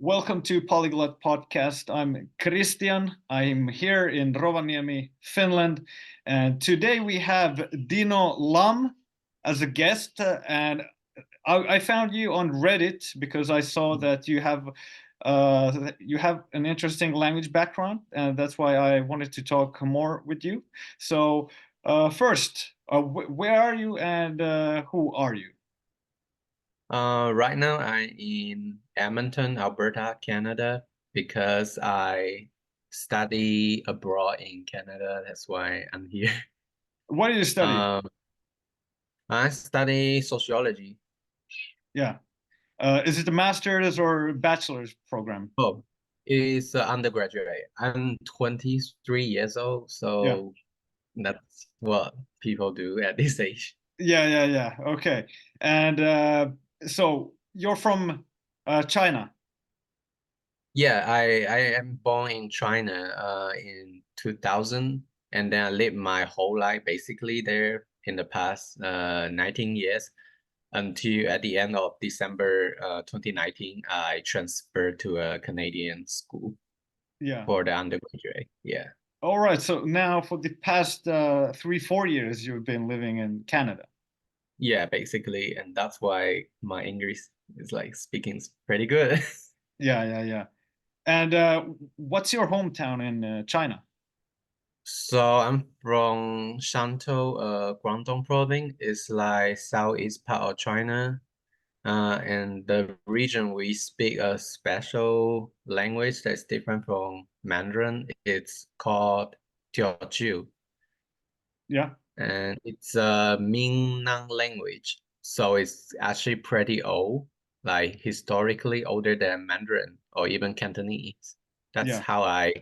Welcome to Polyglot Podcast. I'm Christian. I'm here in Rovaniemi, Finland. And today we have Dino Lam as a guest. And I found you on Reddit because I saw that you have an interesting language background, and that's why I wanted to talk more with you. So first, where are you and who are you? Right now I'm in Edmonton, Alberta, Canada, because I study abroad in Canada. That's why I'm here. What do you study? Um, I study sociology. Yeah. Is it a master's or bachelor's program? Oh, it's undergraduate. I'm 23 years old, Yeah. so that's what people do at this age. Yeah. Okay. And so you're from China. Yeah, I am born in China in 2000, and then I lived my whole life basically there in the past 19 years until at the end of December 2019, I transferred to a Canadian school Yeah. for the undergraduate. Yeah. All right. So now for the past 3, 4 years, you've been living in Canada. Yeah, basically, and that's why my English is like speaking is pretty good. Yeah. And what's your hometown in China? So I'm from Shantou, Guangdong province. It's like southeast part of China. And the region we speak a special language that's different from Mandarin. It's called Teochew, Yeah. and it's a Minnan language. So it's actually pretty old, like historically older than Mandarin or even Cantonese. That's Yeah. how I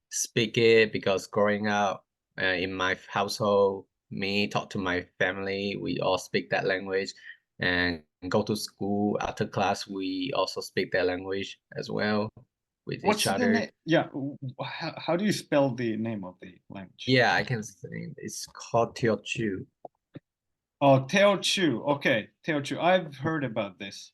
speak it because growing up in my household, me talk to my family, we all speak that language, and go to school after class, we also speak that language as well with each What's the other. name? Yeah. How do you spell the name of the language? Yeah, I can say it's called Teochew. Oh, Teochew. Okay, Teochew. I've heard about this.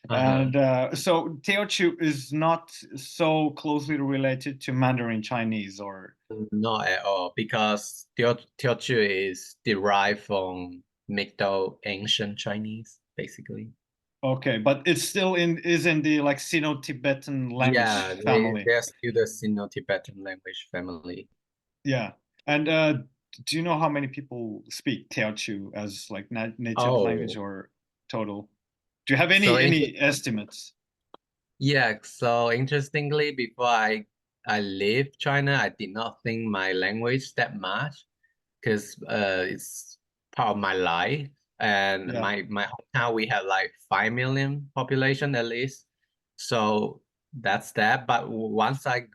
Uh-huh. And so Teochew is not so closely related to Mandarin Chinese, or Not at all, because Teochew is derived from Middle Ancient Chinese, basically. okay, but it's still in the like Sino-Tibetan Yeah, language family. they're still the Sino-Tibetan language family. Yeah. And do you know how many people speak Teochew as like na native language Oh, or total? Do you have so any estimates? yeah, so interestingly, before I left China, I did not think my language that much because it's part of my life. And Yeah. my hometown, we have like 5 million population at least. So that's that. But once I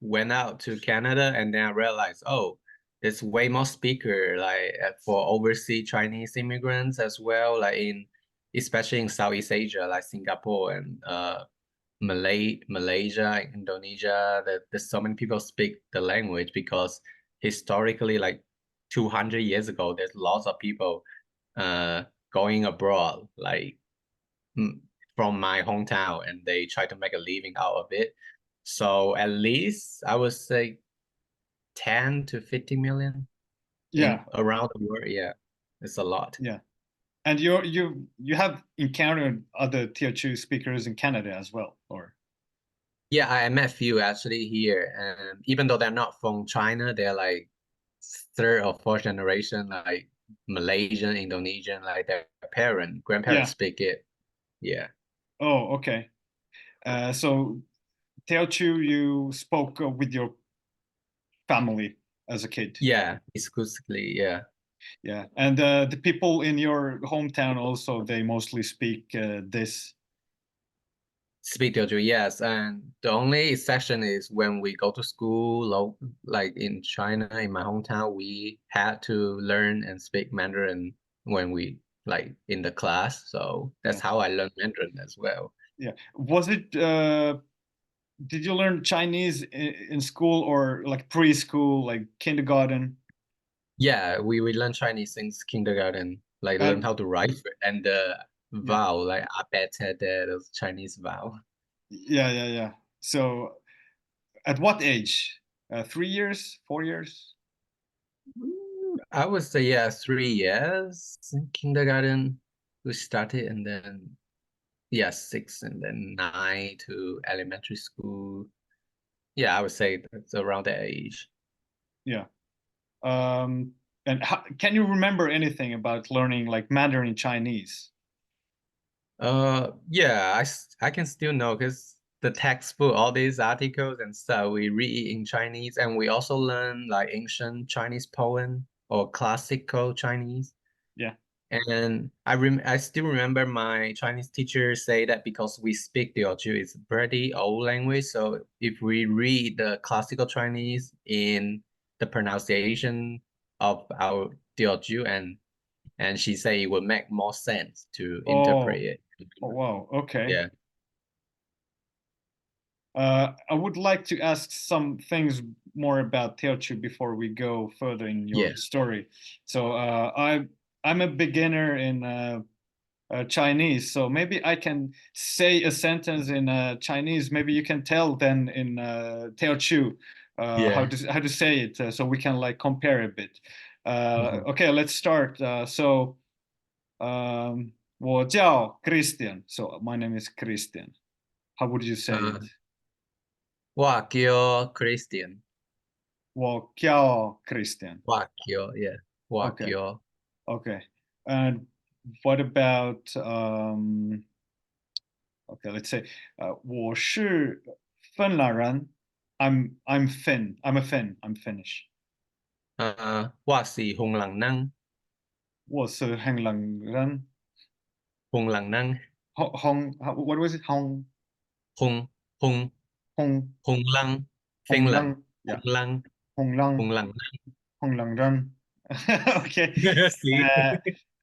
went out to Canada, and then I realized, oh, there's way more speaker like for overseas Chinese immigrants as well, like in especially in Southeast Asia, like Singapore and Malaysia, Indonesia, that there's so many people speak the language because historically, like 200 years ago, there's lots of people uh going abroad, like mm, from my hometown, and they try to make a living out of it. So at least I would say 10 to 50 million in Yeah. around the world. Yeah, it's a lot. Yeah. And you have encountered other Teochew speakers in Canada as well, or Yeah, I met few actually here, and even though they're not from China, they're like third or fourth generation, like Malaysian, Indonesian, like their grandparents yeah. speak it. Yeah. Oh, okay. So Teochew, you spoke with your family as a kid. Yeah, exclusively, yeah. Yeah. And the people in your hometown also, they mostly speak this. Speak Teochew, yes. And the only exception is when we go to school, like in China, in my hometown, we had to learn and speak Mandarin when we like in the class. So that's Yeah. how I learned Mandarin as well. Yeah. Was it did you learn Chinese in school or like preschool, like kindergarten? Yeah, we learn Chinese since kindergarten, like learn And how to write and the yeah. vowel, like I bet those Chinese vowel. Yeah. So at what age? 3 years, 4 years? I would say yeah, 3 years in kindergarten we started, and then yeah, 6 and then 9 to elementary school. Yeah, I would say that's around that age. Yeah. And can you remember anything about learning like Mandarin Chinese? Yeah, I can still know because the textbook, all these articles and stuff, we read in Chinese, and we also learn like ancient Chinese poem or classical Chinese. Yeah. And I still remember my Chinese teacher say that because we speak Teochew, it's a pretty old language. So if we read the classical Chinese in the pronunciation of our Teochew, and she say it would make more sense to interpret Oh, it. oh wow. Okay. Yeah. I would like to ask some things more about Teochew before we go further in your Yeah. story. So I'm a beginner in Chinese, so maybe I can say a sentence in Chinese. Maybe you can tell then in Teochew Yeah. how to say it, so we can like compare a bit. Mhm. Okay, let's start. Um, 我叫 Christian. So my name is Christian. How would you say it? 我叫 Christian. 我叫 Christian. 我叫 yeah. 我 Okay, 叫 okay. And what about okay, let's say 我是芬兰人. I'm Finn. I'm a Finn. I'm Finnish. 我是红人人，我是荷兰人. 红人人，What was it?红红 Hong 红人 Hong Finland，Lang. 红 Yeah. 人 Hong 红 Lang. 人 Hong Lang Run. Okay. 人，是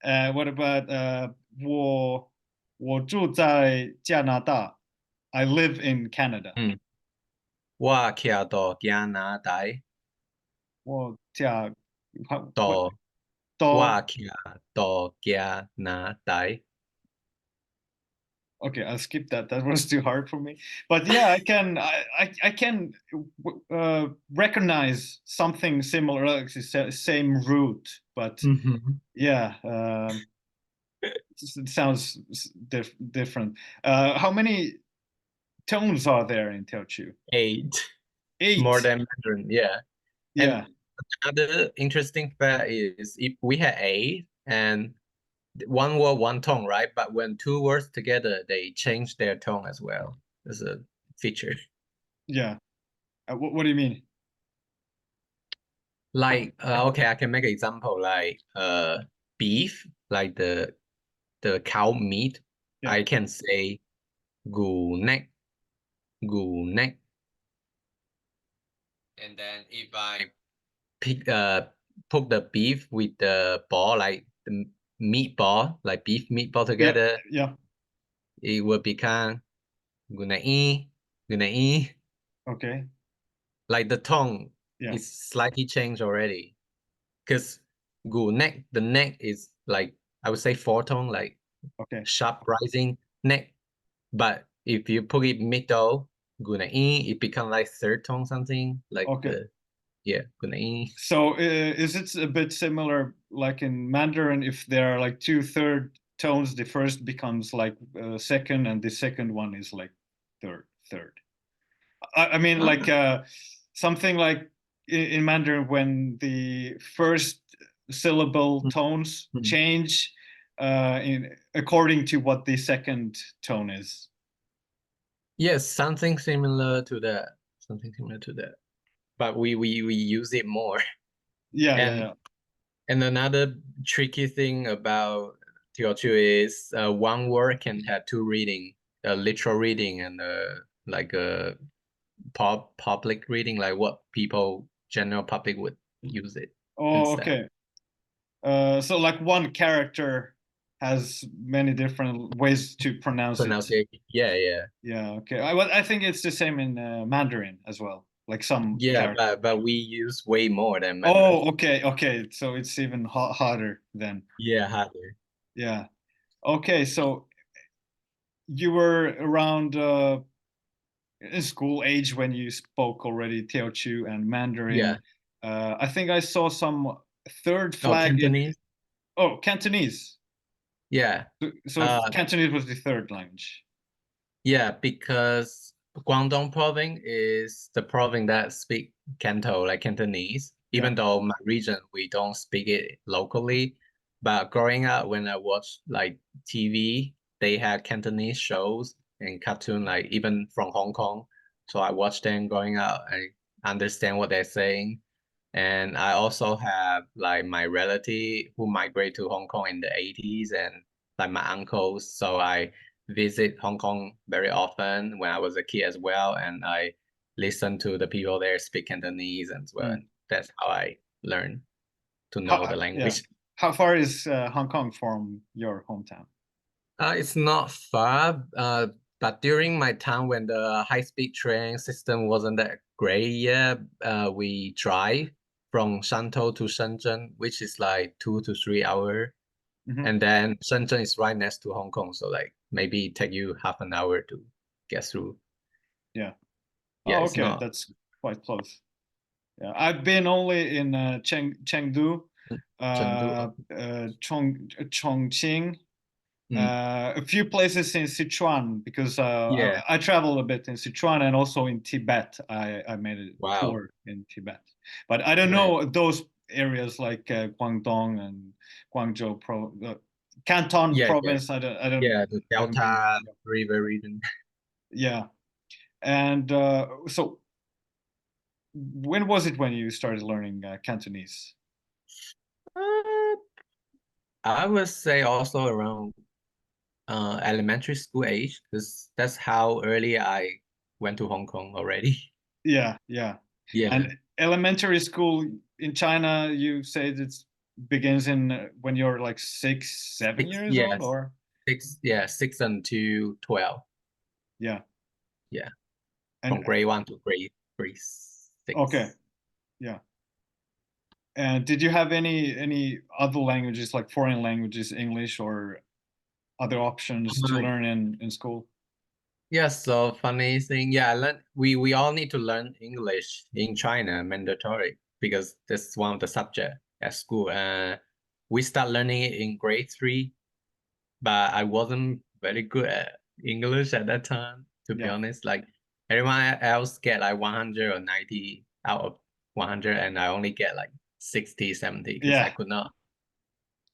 Uh, what about 我住在加拿大. I live in Canada. 嗯，我徛到加拿大，我家 what 到我到 徛到加拿大，okay, I'll skip that. That was too hard for me. But yeah, I can recognize something similar, like the same root. But 嗯哼 yeah, it sounds different. How many tones are there in Teochew? ，eight more Eight. than Mandarin, yeah. Yeah, And another interesting fact is if we had eight and one word, one tone, right? But when two words together, they change their tone as well. There's a feature. yeah. What do you mean? Like, okay, I can make an example. Like, beef, like the cow meat. Yeah, I can say gu neck, gu neck. And then if I pick put the beef with the ball, like the meatball, like beef meatball yeah, together, yeah. it will become gunai, gunai. Okay, Like the tone yeah. is slightly changed already. Because gu neck, the neck is like I would say four tone, like Okay, sharp rising neck. But if you put it middle, gunai, it become like third tone something like okay. the yeah gunai. So is it a bit similar like in Mandarin if there are like two third tones, the first becomes like second and the second one is like third. I mean like something like in Mandarin when the first syllable tones Mhm. change in according to what the second tone is. Yes, something similar to that. Something similar to that. But we use it more. Yeah, yeah, And yeah. and another tricky thing about Teochew is one word can have two reading, a literal reading and like a public reading, like what people general public would use it Oh, instead. okay. So like one character has many different ways to pronounce it. Pronunciation. Yeah, yeah. Yeah, okay. I think it's the same in Mandarin as well. Like some Yeah, character. but we use way more than Mandarin. Oh, okay, okay. So it's even harder then. Yeah, harder. Yeah. Okay, so you were around in school age when you spoke already Teochew and Yeah. Mandarin. I think I saw some third Oh, flag in Cantonese. Cantonese. Yeah. So Uh, Cantonese was the third language. yeah, because Guangdong province is the province that speak Canto, like Cantonese. Yeah. Even though my region we don't speak it locally, but growing up when I watched like TV, they had Cantonese shows and cartoon like even from Hong Kong. So I watched them growing up. I understand what they're saying. And I also have like my relative who migrated to Hong Kong in the 80s and like my uncles. So I visit Hong Kong very often when I was a kid as well. And I listen to the people there speak Cantonese as well. Mm. And that's how I learn to know the Yeah. language. How far is Hong Kong from your hometown? It's not far, but during my time when the high-speed train system wasn't that great yet, we drive from Shantou to Shenzhen, which is like 2 to 3 hours. Hmm. And then Shenzhen is right next to Hong Kong, so like maybe take you half an hour to get through. Yeah. Yeah, Oh, it's okay. not That's quite close. Yeah, I've been only in Chengdu, Chengdu. Chongqing, Mm, a few places in Sichuan because yeah, I traveled a bit in Sichuan and also in Tibet. I made a wow. tour in Tibet, but I don't Right. know those areas like Guangdong and Canton Yeah, yeah, province. yeah, the I haven't been. Delta River region. Yeah, and so when was it when you started learning Cantonese? Uh, I would say also around elementary school age, because that's how early I went to Hong Kong already. Yeah, yeah. Yeah, And elementary school in China, you say it begins in when you're like 6, 7 years old, yes, or 6 until 12. yeah. Yeah, And from grade one to grade okay, 6. yeah. And did you have any other languages like foreign languages, English or other options to Uh, learn in school? yeah, so funny thing. Yeah, we all need to learn English in China, mandatory, because that's one of the subject at school. We start learning it in grade 3, but I wasn't very good at English at that time, to be Yeah, honest. Like everyone else get like 100 or 90 out of 100, and I only get like 60, 70 because I yeah, could not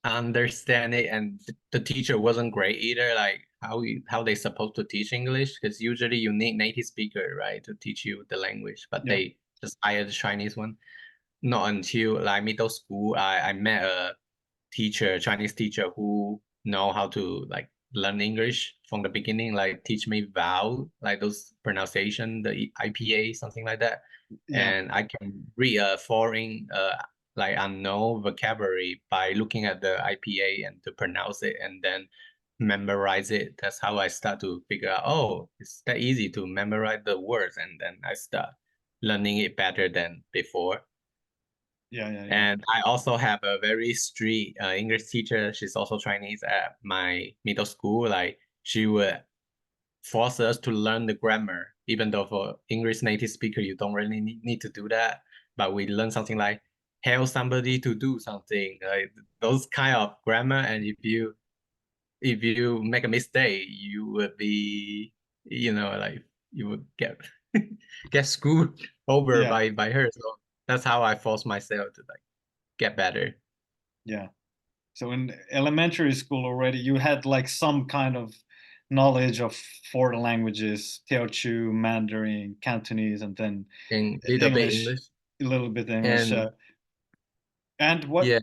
understand it, and the teacher wasn't great either. Like how they supposed to teach English, because usually you need native speaker, right, to teach you the language, but yeah, they just hired the Chinese one. Not until like middle school, I met a teacher, Chinese teacher, who know how to like learn English from the beginning, like teach me vowel, like those pronunciation, the IPA, something like that. yeah, And I can read a foreign, like unknown vocabulary by looking at the IPA and to pronounce it and then memorize it. That's how I start to figure out, oh, it's that easy to memorize the words. And then I start learning it better than before. yeah, yeah, yeah, And I also have a very strict English teacher. She's also Chinese at my middle school. Like she would force us to learn the grammar, even though for English native speaker, you don't really need to do that. But we learn something like help somebody to do something, like those kind of grammar. And if you make a mistake, you would be, like you would get get screwed over yeah, by her. So that's how I force myself to like get better. yeah. So in elementary school already, you had like some kind of knowledge of foreign languages, Teochew, Mandarin, Cantonese, and then And little bit English, English. a little bit English. And And what yeah,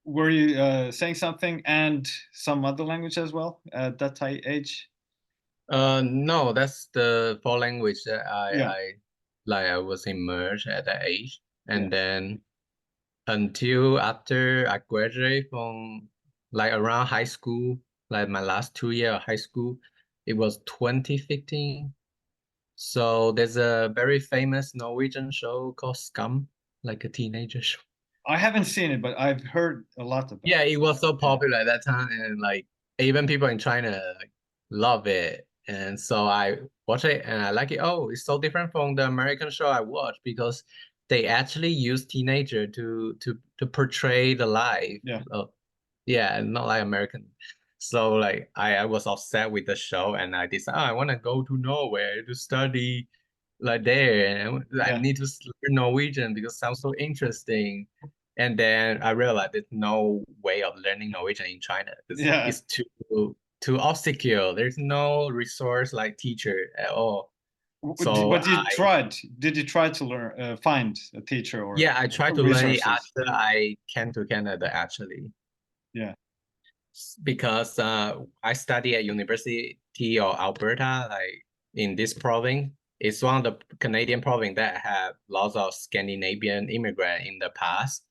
were you saying something? And some other language as well at that age? no, that's the four language that Yeah, I was immersed at that age. yeah. And then until after I graduate from like around high school, like my last 2 year of high school, it was 2015. So there's a very famous Norwegian show called Scum, like a teenager show. I haven't seen it, but I've heard a lot about Yeah, it. it was so Yeah, popular at that time, and like even people in China like love it. And so I watch it and I like it. Oh, it's so different from the American show I watch because they actually use teenager to portray the life. Yeah. Yeah, not like American. So like I was upset with the show and I decided I want to go to Norway to study like there and I Yeah. need to learn Norwegian because it sounds so interesting. And then I realized there's no way of learning Norwegian in China because Yeah. it's too obscure. There's no resource like teacher at all. So But you tried. Did you try to learn, find a teacher or yeah, I tried to learn it resources? after I came to Canada actually. Yeah. Because I study at University of Alberta, like in this province. It's one of the Canadian province that have lots of Scandinavian immigrant in the past,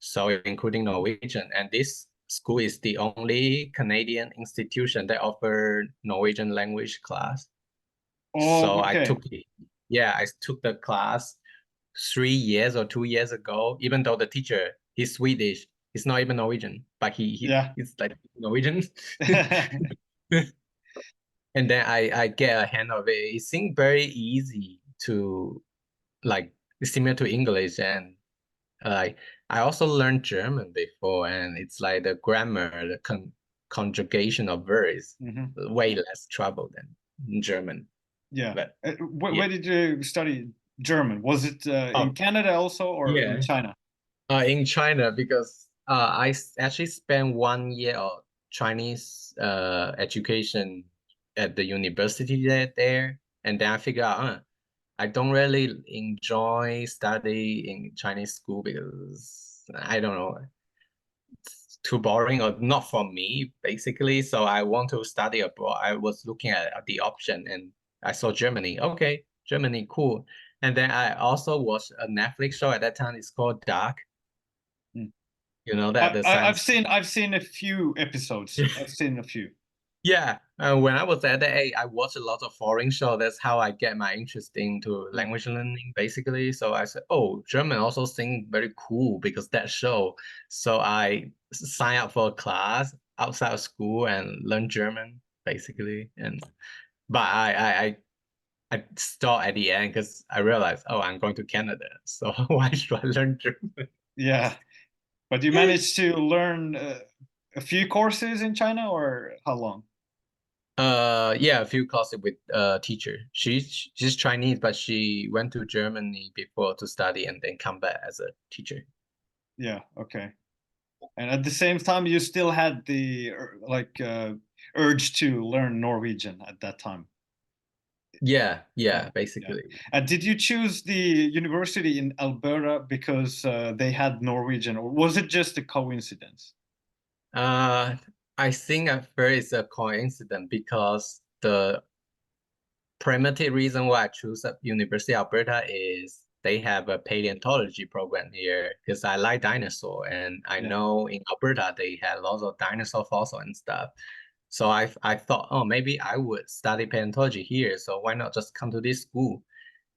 so including Norwegian. And this school is the only Canadian institution that offer Norwegian language class. Oh, So okay. I took the class 3 years or 2 years ago, even though the teacher, he's Swedish, he's not even Norwegian, but Yeah. he's like Norwegian. And then I get a hand of it. It seemed very easy to like similar to English and like I also learned German before and it's like the grammar, the conjugation of verbs, Hmm. way less trouble than German. Yeah. But Where yeah. did you study German? Was it in Oh, Canada also or in yeah. China? In China because actually spent 1 year of Chinese education at the university there, and then I figured out I don't really enjoy study in Chinese school because I don't know, it's too boring or not for me basically. So I want to study abroad. I was looking at the option and I saw Germany. Okay, Germany, cool. And then I also watched a Netflix show at that time. It's called Dark. Mm. You know that the science. I've seen a few episodes. I've seen a few. Yeah, when I was at the age, I watched a lot of foreign show. That's how I get my interest into Yeah. language learning, basically. So I said, "Oh, German also seems very cool because that show." So I signed up for a class outside of school and learn German, basically. And but I stopped at the end because I realized, oh, I'm going to Canada, so why should I learn German? Yeah. But you managed to learn a few courses in China or how long? Yeah, a few classes with teacher. She's Chinese, but she went to Germany before to study and then come back as a teacher. Yeah. Okay. And at the same time, you still had the urge to learn Norwegian at that time. Yeah, Yeah, yeah, yeah. basically. Did you choose the university in Alberta because they had Norwegian, or was it just a coincidence? Uh, I think at first it's a coincidence because the primitive reason why I choose University of Alberta is they have a paleontology program here because I like dinosaur and I Yeah. know in Alberta they have lots of dinosaur fossil and stuff. So I thought, oh, maybe I would study paleontology here. So why not just come to this school?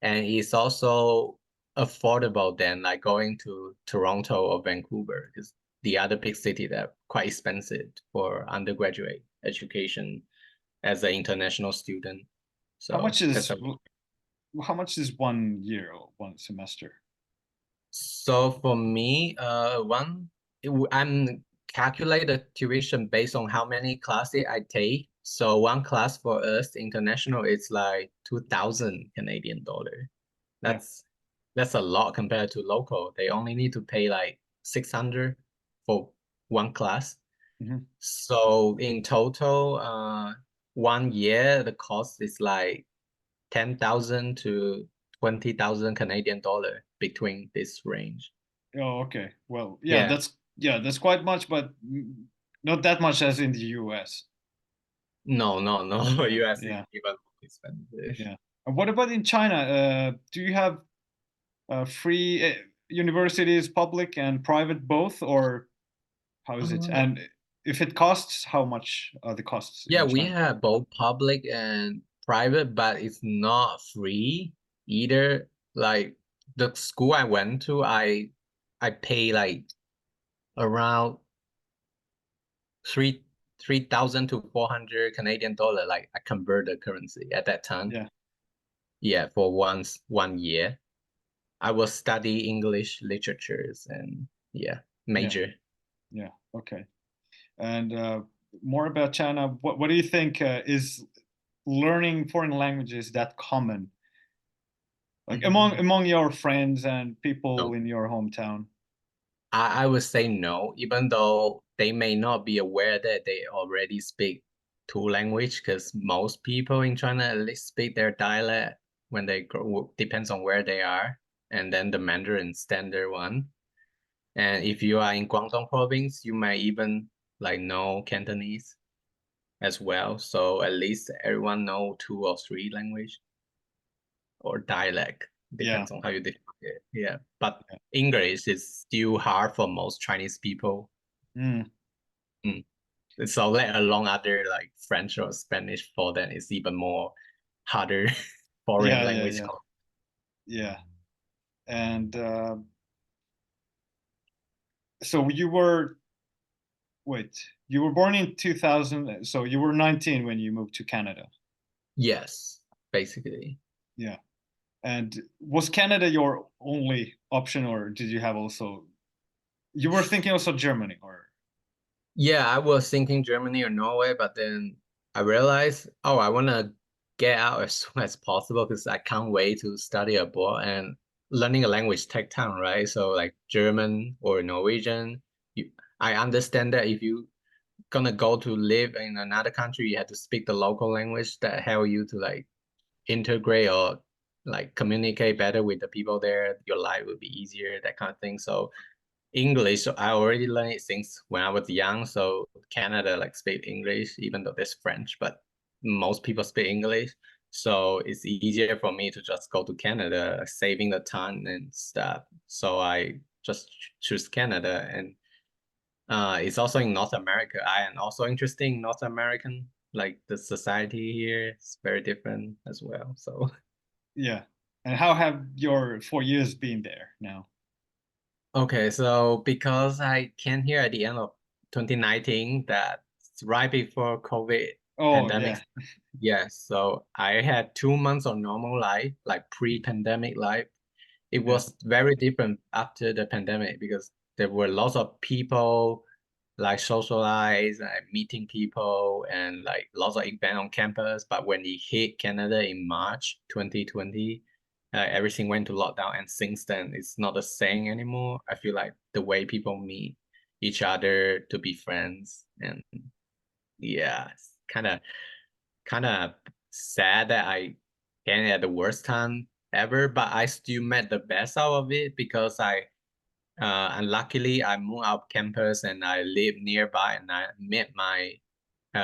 And it's also affordable than like going to Toronto or Vancouver because the other big city that are quite expensive for undergraduate education as an international student. How much So that's is a how much is 1 year or 1 semester? so for me, I'm calculate the tuition based on how many classes I take. So one class for us international is like 2,000 Canadian dollar. Yeah. That's a lot compared to local. They only need to pay like 600 for one class. Hmm. So in total, 1 year the cost is like 10,000 to 20,000 Canadian dollar between this range. Oh, okay. Well, Yeah. yeah, that's quite much, but not that much as in the US. No, no, no. Yeah, US is yeah, even more expensive. yeah. And what about in China? Do you have free universities, public and private both, or how is it? Uh, And if it costs, how much are the costs yeah, in we China? have both public and private, but it's not free either. Like the school I went to, I pay like around 3,000 to 400 Canadian dollar. Like I convert the currency at that time. Yeah. Yeah, for 1 year. I will study English literatures and yeah, Yeah. major. Yeah. Okay. And more about China. What do you think is learning foreign languages that common, like among your friends and people No. in your hometown? I would say no, even though they may not be aware that they already speak two language, because most people in China at least speak their dialect when they grow, depends on where they are, and then the Mandarin standard one. And if you are in Guangdong province, you may even like know Cantonese as well. So at least everyone know two or three language or dialect, Yeah. depends on how you define it. Yeah, but Yeah. English is still hard for most Chinese people. Mm. Mm. So let alone other like French or Spanish, for them it's even more harder foreign Yeah. Yeah. language. Yeah. Yeah. And so you were born in 2000, so you were 19 when you moved to Canada. Yes, basically. Yeah. And was Canada your only option, or did you have also, you were thinking also Germany, or? Yeah, I was thinking Germany or Norway, but then I realized, oh, I want to get out as soon as possible because I can't wait to study abroad, and learning a language take time, right? So like German or Norwegian, I understand that if you gonna go to live in another country, you have to speak the local language that help you to like integrate or like communicate better with the people there. Your life will be easier, that kind of thing. So English, so I already learned it since when I was young. So Canada like speak English, even though there's French, but most people speak English. So it's easier for me to just go to Canada, saving the time and stuff. So I just choose Canada, and it's also in North America. I am also interested in North American, like the society here is very different as well. So Yeah. And how have your 4 years been there now? okay, so because I came here at the end of 2019, that's right before COVID Oh, pandemic. yeah. Yes, so I had 2 months of normal life, like pre-pandemic life. It Yeah. was very different after the pandemic because there were lots of people like socialize and meeting people and like lots of event on campus. But when it hit Canada in March 2020, everything went to lockdown. And since then, it's not the same anymore. I feel like the way people meet each other to be friends, and yeah, it's kind of sad that I came at the worst time ever, but I still met the best out of it because and luckily I moved out campus and I live nearby, and I met my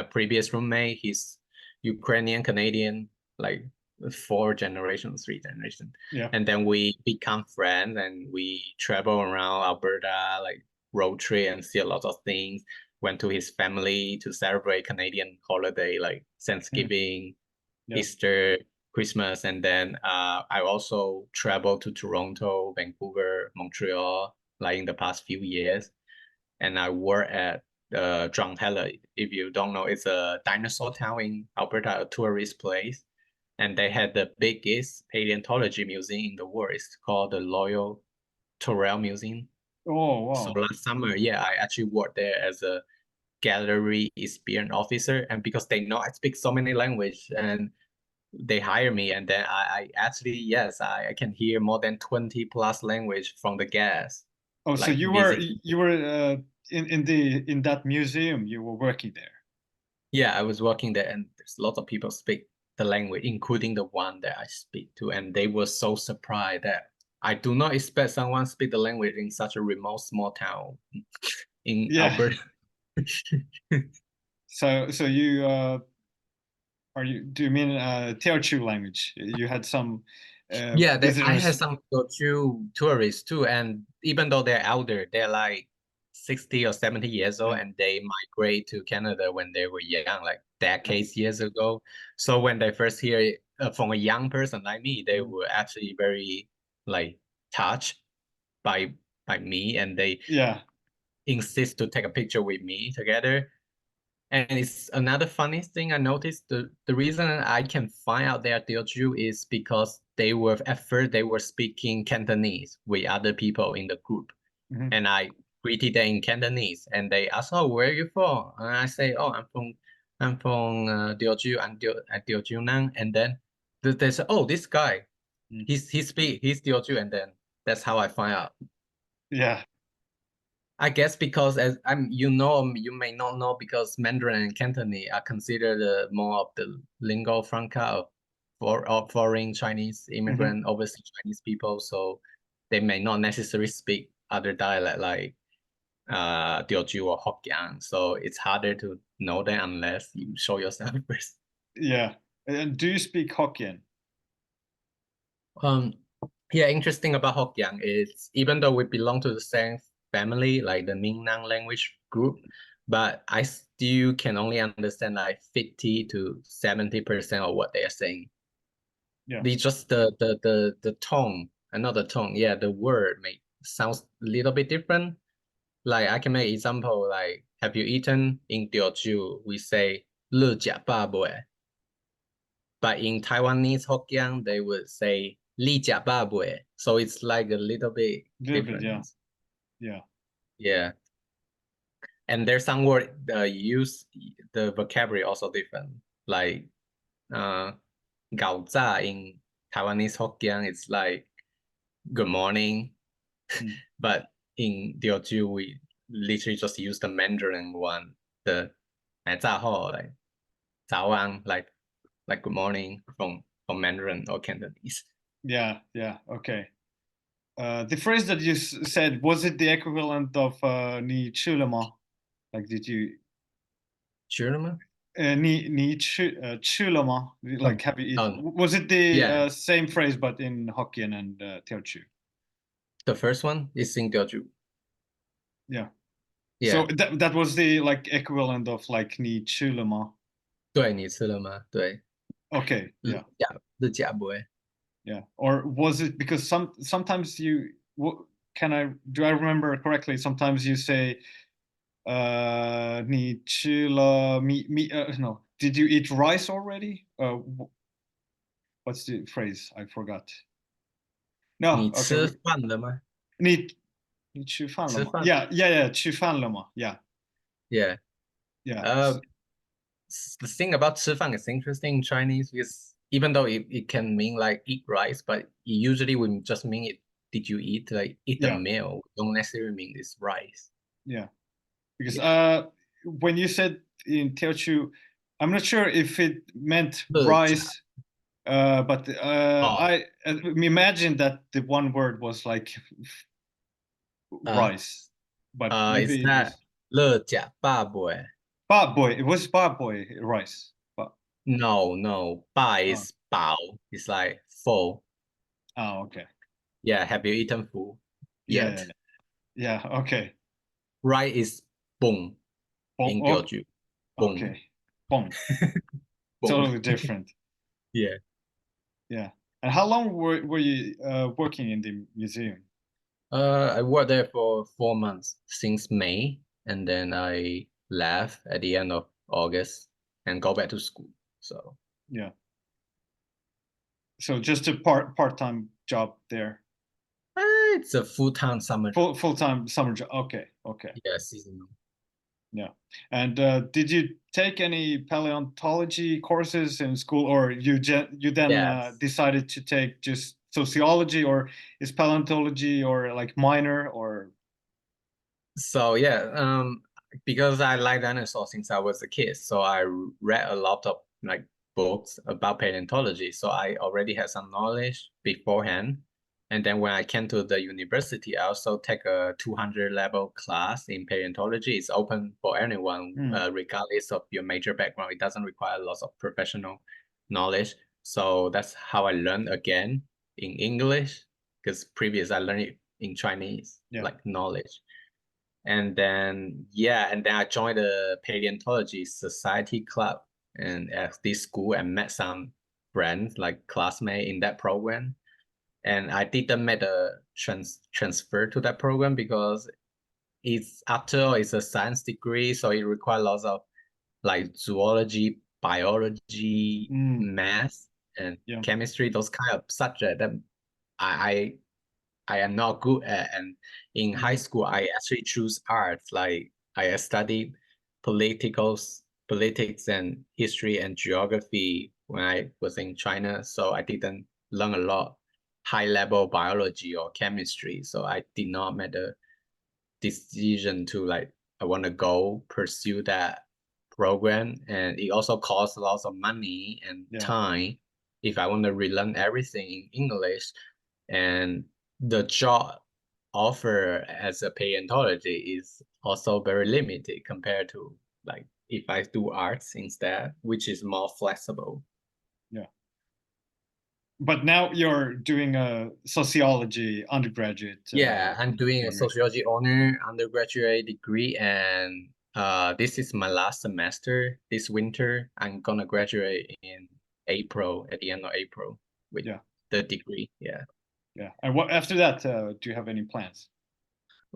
previous roommate. He's Ukrainian Canadian, like four generations, three generations. Yeah. And then we become friends and we travel around Alberta, like road trip and see a lot of things. Went to his family to celebrate Canadian holiday like Mm. Thanksgiving, Yeah. Easter, Christmas, and then I also traveled to Toronto, Vancouver, Montreal, like in the past few years, and I work at Drumheller. If you don't know, it's a dinosaur town in Alberta, a tourist place, and they had the biggest paleontology museum in the world. It's called the Royal Tyrrell Museum. Oh, So wow. last summer, yeah, I actually worked there as a gallery experience officer, and because they know I speak so many language, and they hire me, and then I actually, yes, I can hear more than 20 plus language from the guests, Oh, so like you visiting. were in that museum, you were working there. Yeah, I was working there, and there's lots of people speak the language, including the one that I speak to, and they were so surprised that I do not expect someone speak the language in such a remote small town in Yeah. Alberta. So you do you mean Teochew language? You had some Yeah, I had visitors. some Teochew tourists too, and even though they're elder, they're like 60 or 70 years old, Yeah. and they migrate to Canada when they were young, like decades years ago. So when they first hear it from a young person like me, they Mm. were actually very like touched by me, and they Yeah. insist to take a picture with me together. And it's another funny thing I noticed. The reason I can find out they are Teochew is because at first they were speaking Cantonese with other people in the group. Mhm. And I greeted them in Cantonese, and they asked, "Oh, where are you from?" And I say, "Oh, I'm from Teochew. I'm Teochew Nang." And then they say, "Oh, this guy, Mm. he's Teochew." And then that's how I find out. Yeah. I guess because you may not know, because Mandarin and Cantonese are considered more of the lingua franca of foreign Chinese immigrant, overseas Chinese people. So they may not necessarily speak other dialect like Teochew or Hokkien. So it's harder to know them unless you show yourself first. Yeah. And do you speak Hokkien? Yeah, interesting about Hokkien is even though we belong to the same family, like the Mingnang language group, but I still can only understand like 50 to 70% of what they are saying. Yeah. They just the tone, another tone. Yeah, the word may sounds a little bit different. Like I can make example like, have you eaten? In Teochew we say 乐甲爸 boy. But in Taiwanese Hokkien, they would say 立甲爸 boy. So it's like a little bit Little bit, yeah. different. Yeah. Yeah. And there's some word use the vocabulary also different. Like gao za in Taiwanese Hokkien, it's like good morning. Mm. But in Teochew, we literally just use the Mandarin one, the 来炸后, like 早安, like good morning from Mandarin or Cantonese. Yeah, yeah, okay. The phrase that you said, was it the equivalent of ni chulama? Like, did you Sure, ni chulama? Like, have you eaten? oh, Was it the yeah. same phrase but in Hokkien and Teochew? The first one is in Teochew. Yeah. So Yeah. that was the like equivalent of like ni chulama. 对，你吃了吗？对，Okay, yeah. 日甲不会。Yeah. Or was it because sometimes do I remember correctly? Sometimes you say 你吃了 no. Did you eat rice already? What's the phrase? I forgot. No, 你 okay. 吃饭了吗？你吃饭了吗？吃饭。Yeah, yeah, yeah. 吃饭了吗? Yeah, Yeah. yeah. Uh, the thing about 吃饭 is interesting in Chinese because even though it can mean like eat rice, but usually we just mean it. Did you eat eat a Yeah, meal? We don't necessarily mean this rice. yeah. Because Yeah. when you said in Teochew, I'm not sure if it meant 热甲 rice, but哦 I imagine that the one word was like 呃 rice, but is maybe it that was 热甲爸boy? boy. It was boy rice. But No, ba oh, is bao. It's like full. okay. Yeah, have you eaten food Yeah, yeah, yet? yeah. Yeah, okay. Right is bong Bong, in oh, Teochew. Bong. okay. Bong. Bong. Totally different. Yeah. Yeah. And how long were you working in the museum? I worked there for 4 months since May, and then I left at the end of August and go back to school. So Yeah. So just a part-time job there. it's a full-time summer job. Full-time summer job. Okay. Okay. Yeah, seasonal. Yeah. And did you take any paleontology courses in school, or you then Yes. decided to take just sociology, or is paleontology or like minor or? So yeah, because I like dinosaurs since I was a kid, so I read a lot of like books about paleontology. So I already had some knowledge beforehand. And then when I came to the university, I also take a 200 level class in paleontology. It's open for anyone, Hmm. regardless of your major background. It doesn't require lots of professional knowledge. So that's how I learned again in English, because previous I learned it in Chinese, Yeah. like knowledge. And then I joined the paleontology society club and at this school and met some friends like classmates in that program. And I didn't make a transfer to that program because it's after all it's a science degree, so it requires lots of like zoology, biology, Mm, math, and yeah. chemistry, those kind of subjects that I I am not good at. And in high Mm, school, I actually choose arts. Like I studied politics and history and geography when I was in China. So I didn't learn a lot high level biology or chemistry. So I did not make the decision to like I want to go pursue that program, and it also costs lots of money and yeah. time if I want to relearn everything in English. And the job offer as a paleontologist is also very limited compared to like if I do arts instead, which is more flexible. Yeah. But now you're doing a sociology undergraduate Yeah, I'm doing a degree. sociology honor undergraduate degree, and this is my last semester this winter. I'm gonna graduate in April, at the end of April, with Yeah. the degree. Yeah. Yeah. And what after that, do you have any plans?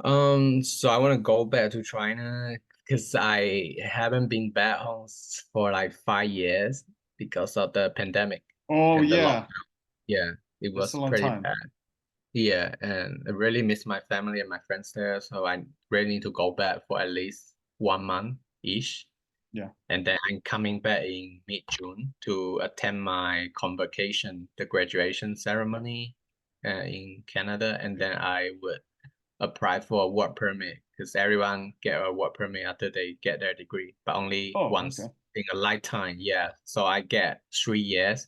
So I want to go back to China because I haven't been back home for like 5 years because of the pandemic Oh and the yeah, lockdown. Yeah, it that's a was long pretty time. bad. Yeah, and I really miss my family and my friends there, so I really need to go back for at least 1 month each. Yeah. And then I'm coming back in mid-June to attend my convocation, the graduation ceremony in Canada, and then I would apply for a work permit because everyone get a work permit after they get their degree, but only Oh, once okay. in a lifetime. Yeah, so I get 3 years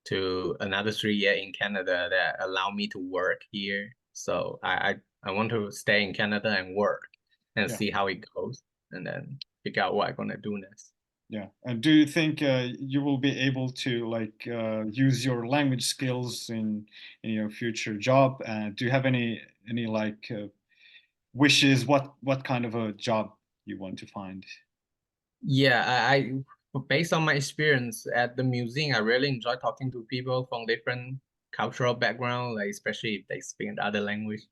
to another 3 year in Canada that allow me to work here. So I want to stay in Canada and work and Yeah. see how it goes, and then figure out what I'm gonna do next. Yeah. And do you think you will be able to like use your language skills in your future job? Do you have any like wishes? What kind of a job you want to find? Yeah, based on my experience at the museum, I really enjoy talking to people from different cultural background, like especially if they speak another language.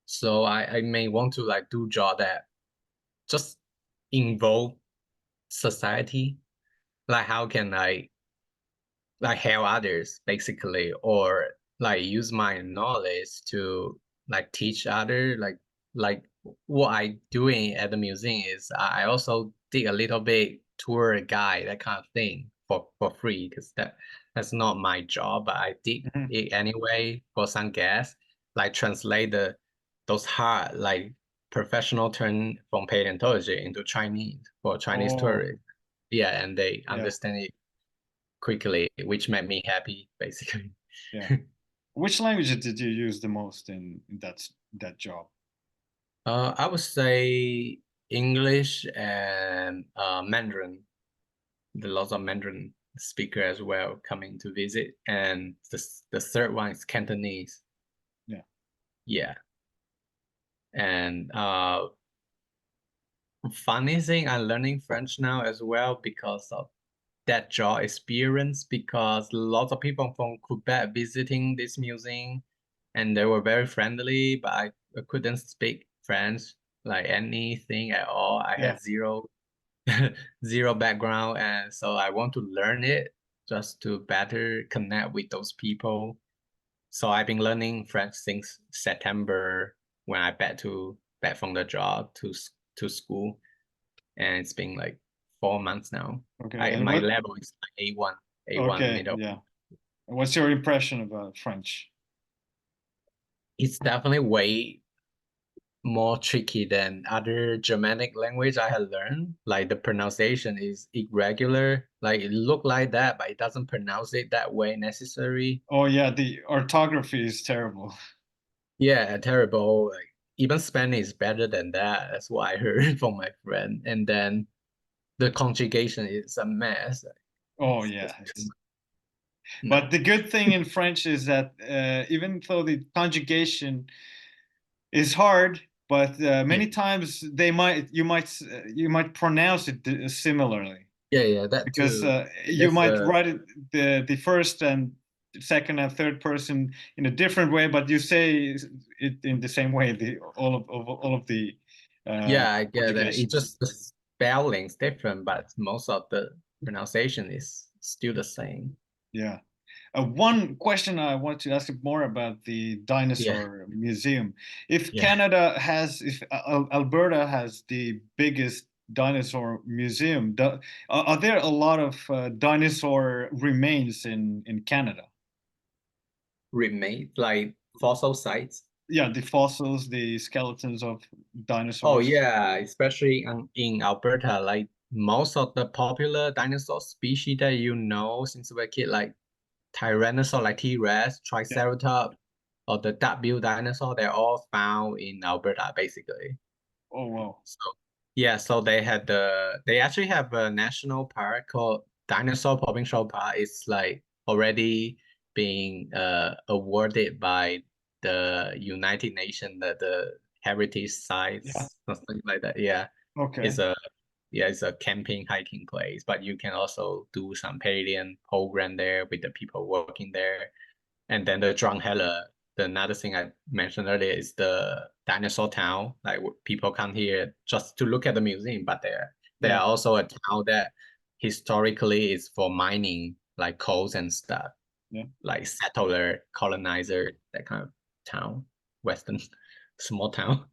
So I may want to like do job that just involve society. Like how can I like help others basically, or like use my knowledge to like teach other like what I doing at the museum is I also did a little bit tour guide, that kind of thing, for free because that's not my job, but I did Mhm. it anyway for some guests, like translate those hard like professional term from paleontology into Chinese for Chinese Oh, tourists. Yeah, and they yeah, understand it quickly, which made me happy, basically. yeah. Which language did you use the most in that job? I would say English and Mandarin. There are lots of Mandarin speaker as well coming to visit, and the third one is Cantonese. Yeah. Yeah, and funny thing, I'm learning French now as well because of that job experience. Because lots of people from Quebec visiting this museum, and they were very friendly, but I couldn't speak French like anything at all. I Yeah. had zero zero background, and so I want to learn it just to better connect with those people. So I've been learning French since September when I back from the job to school, and it's been like 4 months now. Okay. I And my what? level is like A1 Okay. middle. Yeah. And what's your impression about French? It's definitely way more tricky than other Germanic language I had learned. Like the pronunciation is irregular. Like it look like that, but it doesn't pronounce it that way necessary. Oh yeah, the orthography is terrible. Yeah, terrible. Like even Spanish is better than that. That's what I heard from my friend. And then the conjugation is a mess. Oh It's yeah, just too it's much. No. but the good thing in French is that even though the conjugation is hard, but Yeah. many times you might pronounce it similarly Yeah, yeah, that because too. you That's might write it the first and second and third person in a different way, but you say it in the same way. The all of the uh, Yeah, I get it. It conjugations. just spelling's different, but most of the pronunciation is still the same. Yeah. One question I want to ask you more about the Yeah, dinosaur museum. If yeah. Alberta has the biggest dinosaur museum, are there a lot of dinosaur remains in Canada? Remain like fossil sites. Yeah, the fossils, the skeletons of Oh dinosaurs. yeah, especially in Alberta, like most of the popular dinosaur species that you know since we're kid, like Tyrannosaur, like T-Rex, Yeah. Triceratops, or the duck-billed dinosaur, they're all found in Alberta, basically. Oh wow. So yeah, so they actually have a national park called Dinosaur Provincial Park. It's like already being awarded by the United Nations, the heritage Yeah. sites, something like that. Yeah, Okay. it's a it's a camping hiking place, but you can also do some paedium program there with the people working there. And then the Drangheller, the another thing I mentioned earlier is the dinosaur town. Like people come here just to look at the museum, but there Yeah. are also a town that historically is for mining, like coals and stuff, Yeah. like settler, colonizer, that kind of town, Western small town.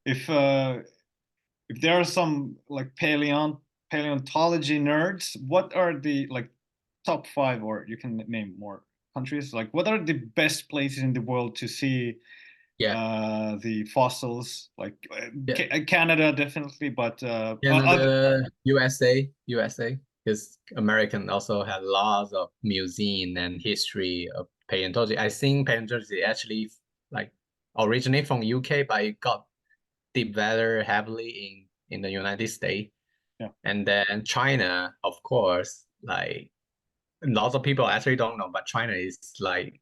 If uh, if there are some like paleontology nerds, what are the like top five, or you can name more countries? Like, what are the best places in the world to see Yeah, the fossils? Like yeah. Canada, definitely, but other. Canada, USA, because American also had lots of museum and history of paleontology. I think paleontology actually like originate from UK, but it got developed heavily in the United States. Yeah, And then China, of course, like lots of people actually don't know, but China is like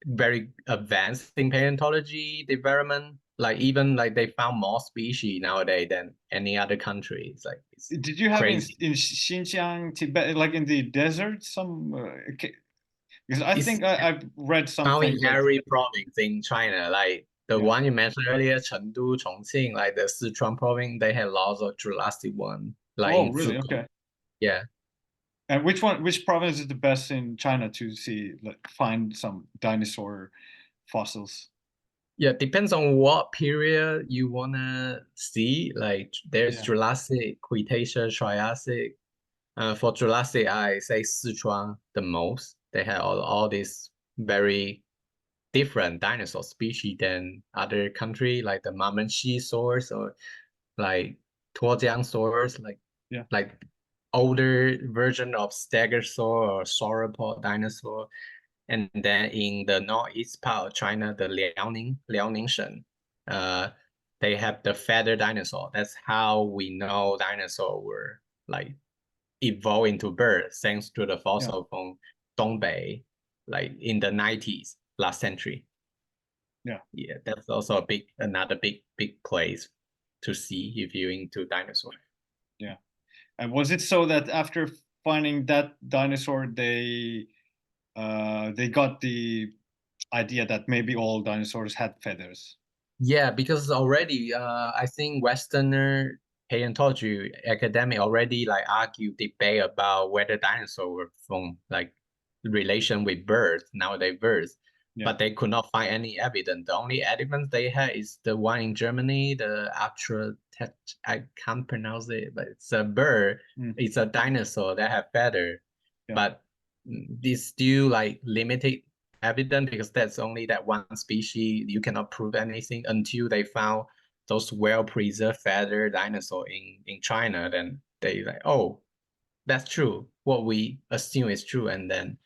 very advanced in paleontology development. Like even like they found more species nowadays than any other country. It's did you have crazy. in Xinjiang, Tibet, like in the desert, some? Because I It's think I've read found something in that. every province in China. Like the Yeah. one you mentioned earlier, Chengdu, Chongqing, like the Sichuan province, they have lots of Jurassic one. Like Oh, in really? Zhejiang. Okay. Yeah. And which province is the best in China to see, like, find some dinosaur fossils? Yeah, depends on what period you wanna see. Like there's Yeah. Jurassic, Cretaceous, Triassic. For Jurassic, I say Sichuan the most. They have all these very different dinosaur species than other country, like the Mamenchisaurus or like Tuojiangsaurus, Yeah. like older version of Stegosaur or sauropod dinosaur. And then in the northeast part of China, the Liaoningshen, uh, they have the feather dinosaur. That's how we know dinosaurs were like evolved into birds thanks to the Yeah. fossil from Dongbei, like in the 90s, last century. Yeah. Yeah, that's also another big place to see if you're into dinosaurs. Yeah. And was it so that after finding that dinosaur, they got the idea that maybe all dinosaurs had feathers? Yeah, because already, I think Westerner paleontology academic already like argue debate about whether dinosaurs were from like relation with birds, nowadays birds, Yeah. but they could not find any evidence. The only evidence they had is the one in Germany, the Atra, I can't pronounce it, but it's a bird. Mm. It's a dinosaur that have feather, Yeah. but it's still like limited evident because that's only that one species. You cannot prove anything until they found those well-preserved feather dinosaur in China. Then they like, oh, that's true. What we assume is true. And then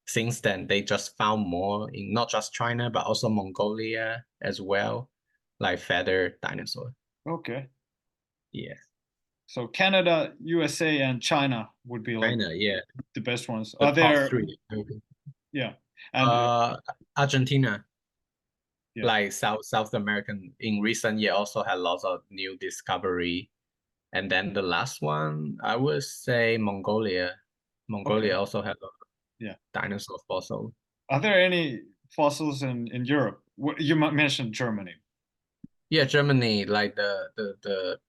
since then, they just found more in not just China, but also Mongolia as well, like feather dinosaur. Okay. Yeah. So Canada, USA, and China would be like China, yeah. the best ones. The Are top there? three. Okay. Yeah. And Uh, Argentina, yeah. like South American in recent year also had lots of new discovery. And then the last one, I would say Mongolia. Okay. Mongolia also had a Yeah. dinosaur fossil. Are there any fossils in Europe? You mentioned Germany. Yeah, Germany, like the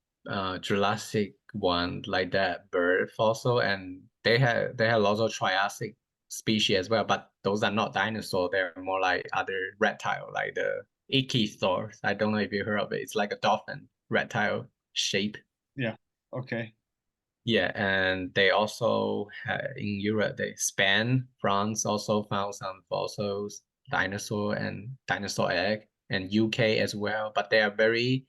Jurassic one like that bird fossil, and they have lots of Triassic species as well, but those are not dinosaurs. They're more like other reptile, like the ichthyosaurs. I don't know if you heard of it. It's like a dolphin reptile shape. Yeah. Okay. Yeah, and they also in Europe, Spain, France also found some fossils, dinosaur and dinosaur egg, and UK as well. But they are very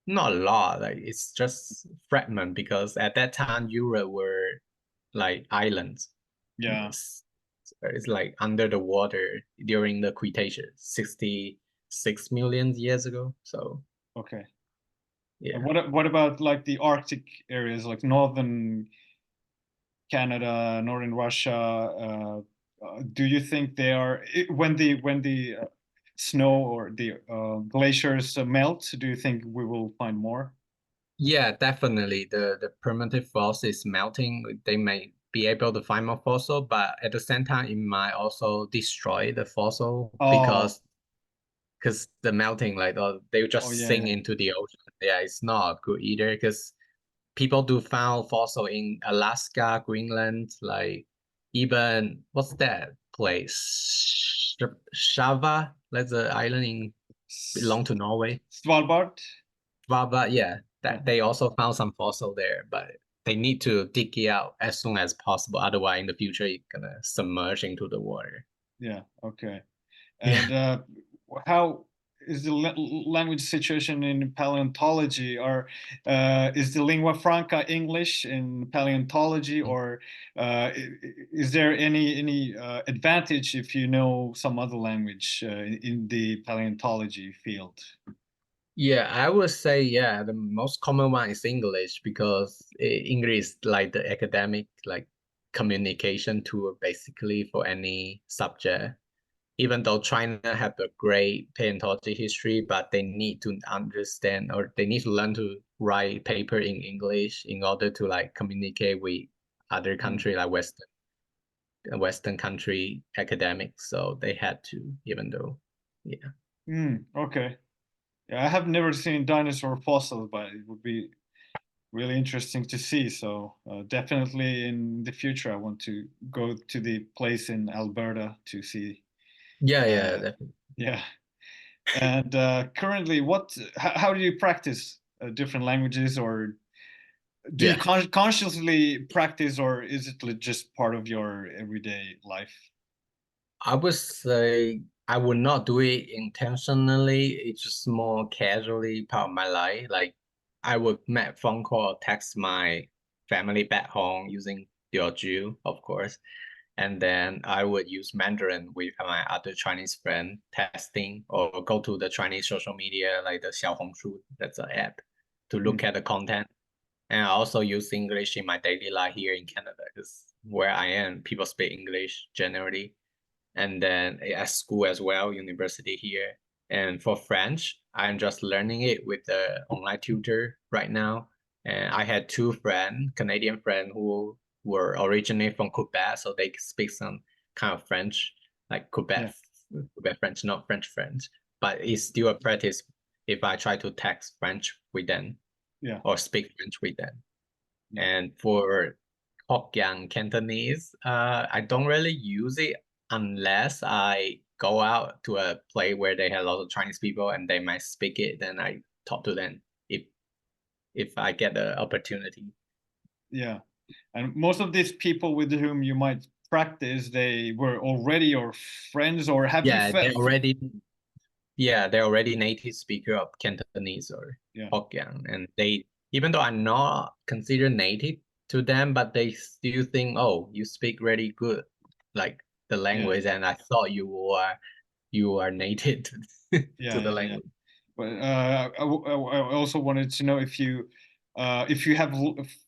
not a lot. Like it's just fragment because at that time Europe were like islands. Yeah. It's like under the water during the Cretaceous, 66 million years ago. So Okay. And yeah. what about like the Arctic areas, like northern Canada, northern Russia? Do you think they are when the snow or the glaciers melt? Do you think we will find more? Yeah, definitely. The primitive fossil is melting. They may be able to find more fossil, but at the same time, it might also destroy the fossil Oh, because the melting, like they oh just yeah, sink yeah. into the ocean. Yeah, it's not good either because people do found fossil in Alaska, Greenland, like even what's that place? Shava, that's an island in S- belong to Norway. Svalbard. But yeah, Yeah, that they also found some fossil there, but they need to dig it out as soon as possible. Otherwise, in the future, it's gonna submerge into the water. yeah. Okay. Yeah. And how is the language situation in paleontology? Or is the lingua franca English in paleontology, or is there any advantage if you know some other language in the paleontology field? Yeah, I would say yeah, the most common one is English because English is like the academic like communication tool basically for any subject. Even though China have a great paleontology history, but they need to understand or they need to learn to write paper in English in order to like communicate with other Mm. country like Western country academics. So they had to, even though, yeah. Okay. Yeah, I have never seen dinosaur fossils, but it would be really interesting to see. So definitely in the future, I want to go to the place in Alberta to see. Yeah, yeah, Uh, definitely. yeah. And currently, how do you practice different languages, or do you Yeah. consciously practice, or is it just part of your everyday life? I would say I would not do it intentionally. It's just more casually part of my life. Like I would make phone call or text my family back home using Teochew, of course. And then I would use Mandarin with my other Chinese friend testing or go to the Chinese social media like the Xiaohongshu, that's an app, to look Mm, at the content. And I also use English in my daily life here in Canada because where I am, people speak English generally, and then at school as well, university here. And for French, I'm just learning it with the online tutor right now. And I had two friends, Canadian friends, who were originally from Quebec, so they speak some kind of French, like yeah, Quebec French, not French French. But it's still a practice if I try to text French with them yeah, or speak French with them. yeah. And for Hokkien Cantonese, I don't really use it unless I go out to a place where they have a lot of Chinese people and they might speak it. Then I talk to them if I get the opportunity. Yeah. And most of these people with whom you might practice, they were already your friends, or have you Yeah, they're already native speaker of Cantonese or Yeah, Hokkien, and they even though I'm not considered native to them, but they still think, oh, you speak really good, like the yeah, language, and I thought you are native to yeah, the yeah, yeah. language. But I also wanted to know if you have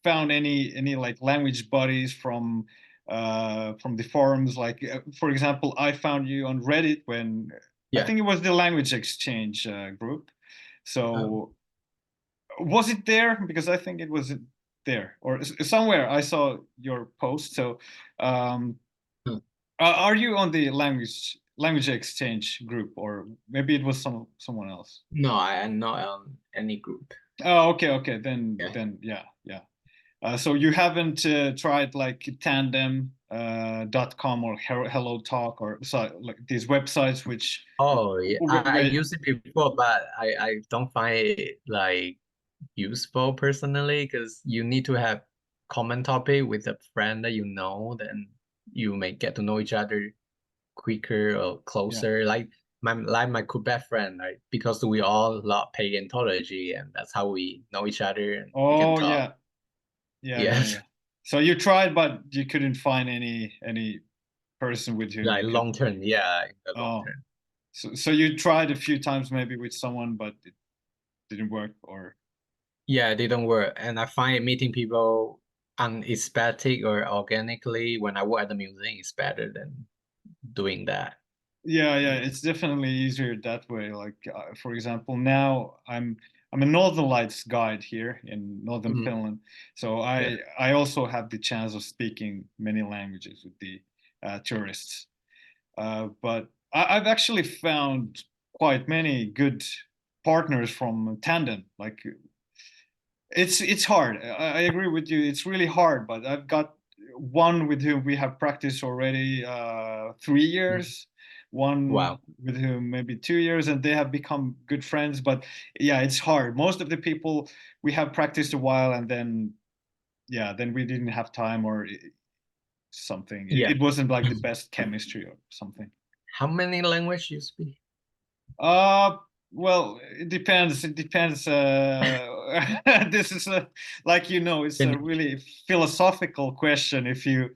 found any like language buddies from the forums. Like for example, I found you on Reddit when I Yeah. think it was the language exchange group. Um, So was it there? Because I think it was there or somewhere. I saw your post. So um, hmm. are you on the language exchange group, or maybe it was someone else? No, I am not on any group. Oh, okay, okay. Then Yeah. yeah, yeah. So you haven't tried like tandem.com or Hello Talk or so, like these websites which Oh yeah, I where, used it before, but I don't find it like useful personally because you need to have common topic with a friend that you know, then you may get to know each other quicker or yeah. closer. Like my Quebec friend, right? Because we all love paleontology and that's how we know each other and we can Oh talk. yeah. Yeah, yeah, Yes. yeah. So you tried, but you couldn't find any person with whom Like you could. long term, yeah, in the long Oh, term. so you tried a few times maybe with someone, but it didn't work, or Yeah, they don't work. And I find meeting people unesthetic or organically when I work at the museum is better than doing that. yeah, yeah. Yeah. It's definitely easier that way. Like for example, now I'm a Northern Lights guide here in northern Mhm. Finland, so Yeah. I also have the chance of speaking many languages with the tourists. But I've actually found quite many good partners from tandem. Like it's hard. I agree with you. It's really hard, but I've got one with whom we have practiced already 3 years, one Wow. with whom maybe 2 years, and they have become good friends. But yeah, it's hard. Most of the people we have practiced a while, and then yeah, then we didn't have time or something. Yeah. It wasn't like the best chemistry or something. How many language you speak? Uh, well, it depends. It depends. This is like it's a Finish. really philosophical question. If you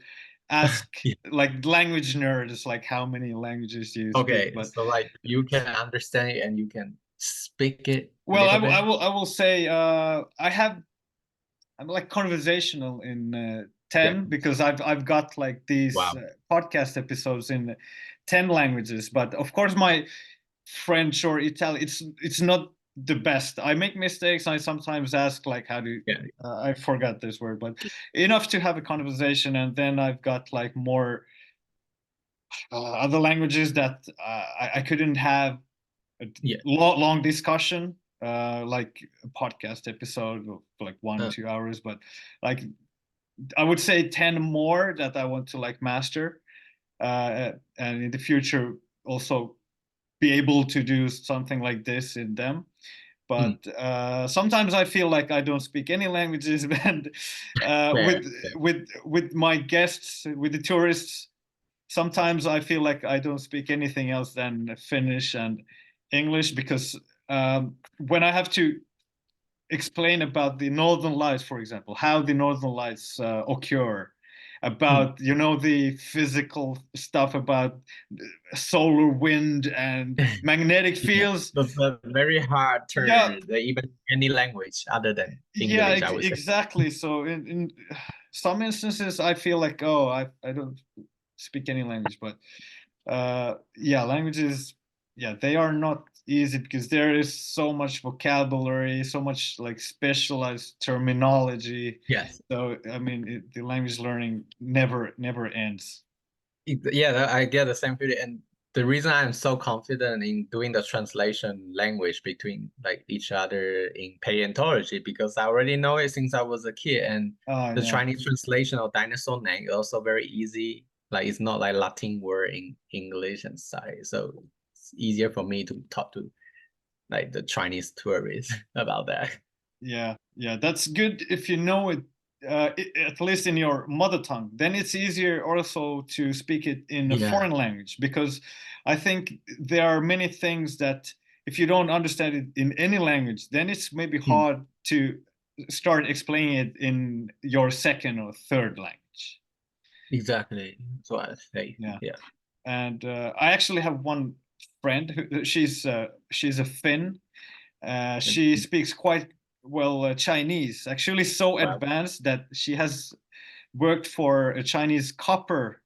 ask Yeah. like language nerds, like how many languages do you speak? Okay, But so like you can understand it and you can speak it a well, little bit. I will say I'm like conversational in Yeah. 10 because I've got like these Wow. podcast episodes in 10 languages. But of course, my French or Italian. It's not the best. I make mistakes. I sometimes ask like, how do Yeah. I forgot this word, but enough to have a conversation. And then I've got like more other languages that I couldn't have a Yeah. long discussion, like a podcast episode of like one Uh, 2 hours. But like I would say 10 more that I want to like master, and in the future also be able to do something like this in them. mm, But sometimes I feel like I don't speak any languages, and fair, fair. with my guests, with the tourists, sometimes I feel like I don't speak anything else than Finnish and English because when I have to explain about the northern lights, for example, how the northern lights occur, Mm. about the physical stuff about solar wind and magnetic Yeah. fields. That's a very hard Yeah, term, even any language other than yeah, English, I would say. exactly. So in some instances, I feel like, oh, I don't speak any language, but yeah, languages, yeah, they are not easy because there is so much vocabulary, so much like specialized terminology. Yes. So I mean, the language learning never ends. Yeah, I get the same feeling. And the reason I'm so confident in doing the translation language between like each other in paleontology because I already know it since I was a kid. And Oh the yeah, Chinese translation of dinosaur name is also very easy. Like it's not like Latin word in English and side. So it's easier for me to talk to like the Chinese tourists about that. yeah, yeah. That's good if you know it, at least in your mother tongue. Then it's easier also to speak it in a Yeah. foreign language because I think there are many things that if you don't understand it in any language, then it's maybe Hmm. hard to start explaining it in your second or third language. Exactly. That's what I say. Yeah, Yeah. and I actually have one friend who she's a Finn. And She speaks quite well Chinese, actually so wow. advanced that she has worked for a Chinese copper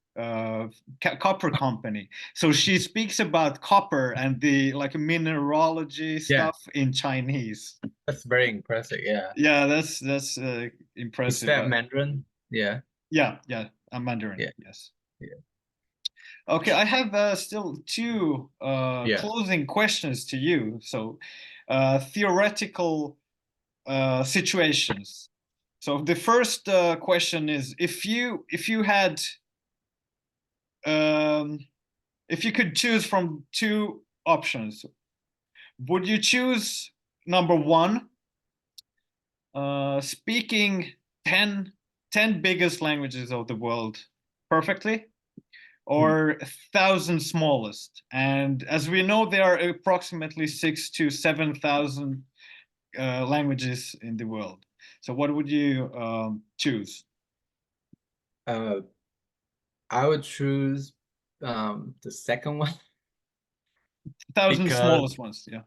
company. So she speaks about copper and the like mineralogy Yeah, stuff in Chinese. that's very impressive. Yeah. Yeah, that's Is impressive. that Mandarin? Yeah. Yeah, yeah, I'm Mandarin. Yeah. Yes. Yeah. Okay, I have still two Yeah. closing questions to you. So, theoretical situations. So the first question is, um, if you could choose from two options, would you choose number one, speaking 10 biggest languages of the world perfectly, Hmm. or 1,000 smallest? And as we know, there are approximately 6 to 7,000 languages in the world. So what would you choose? Uh, I would choose the second one 1,000 because smallest ones, yeah.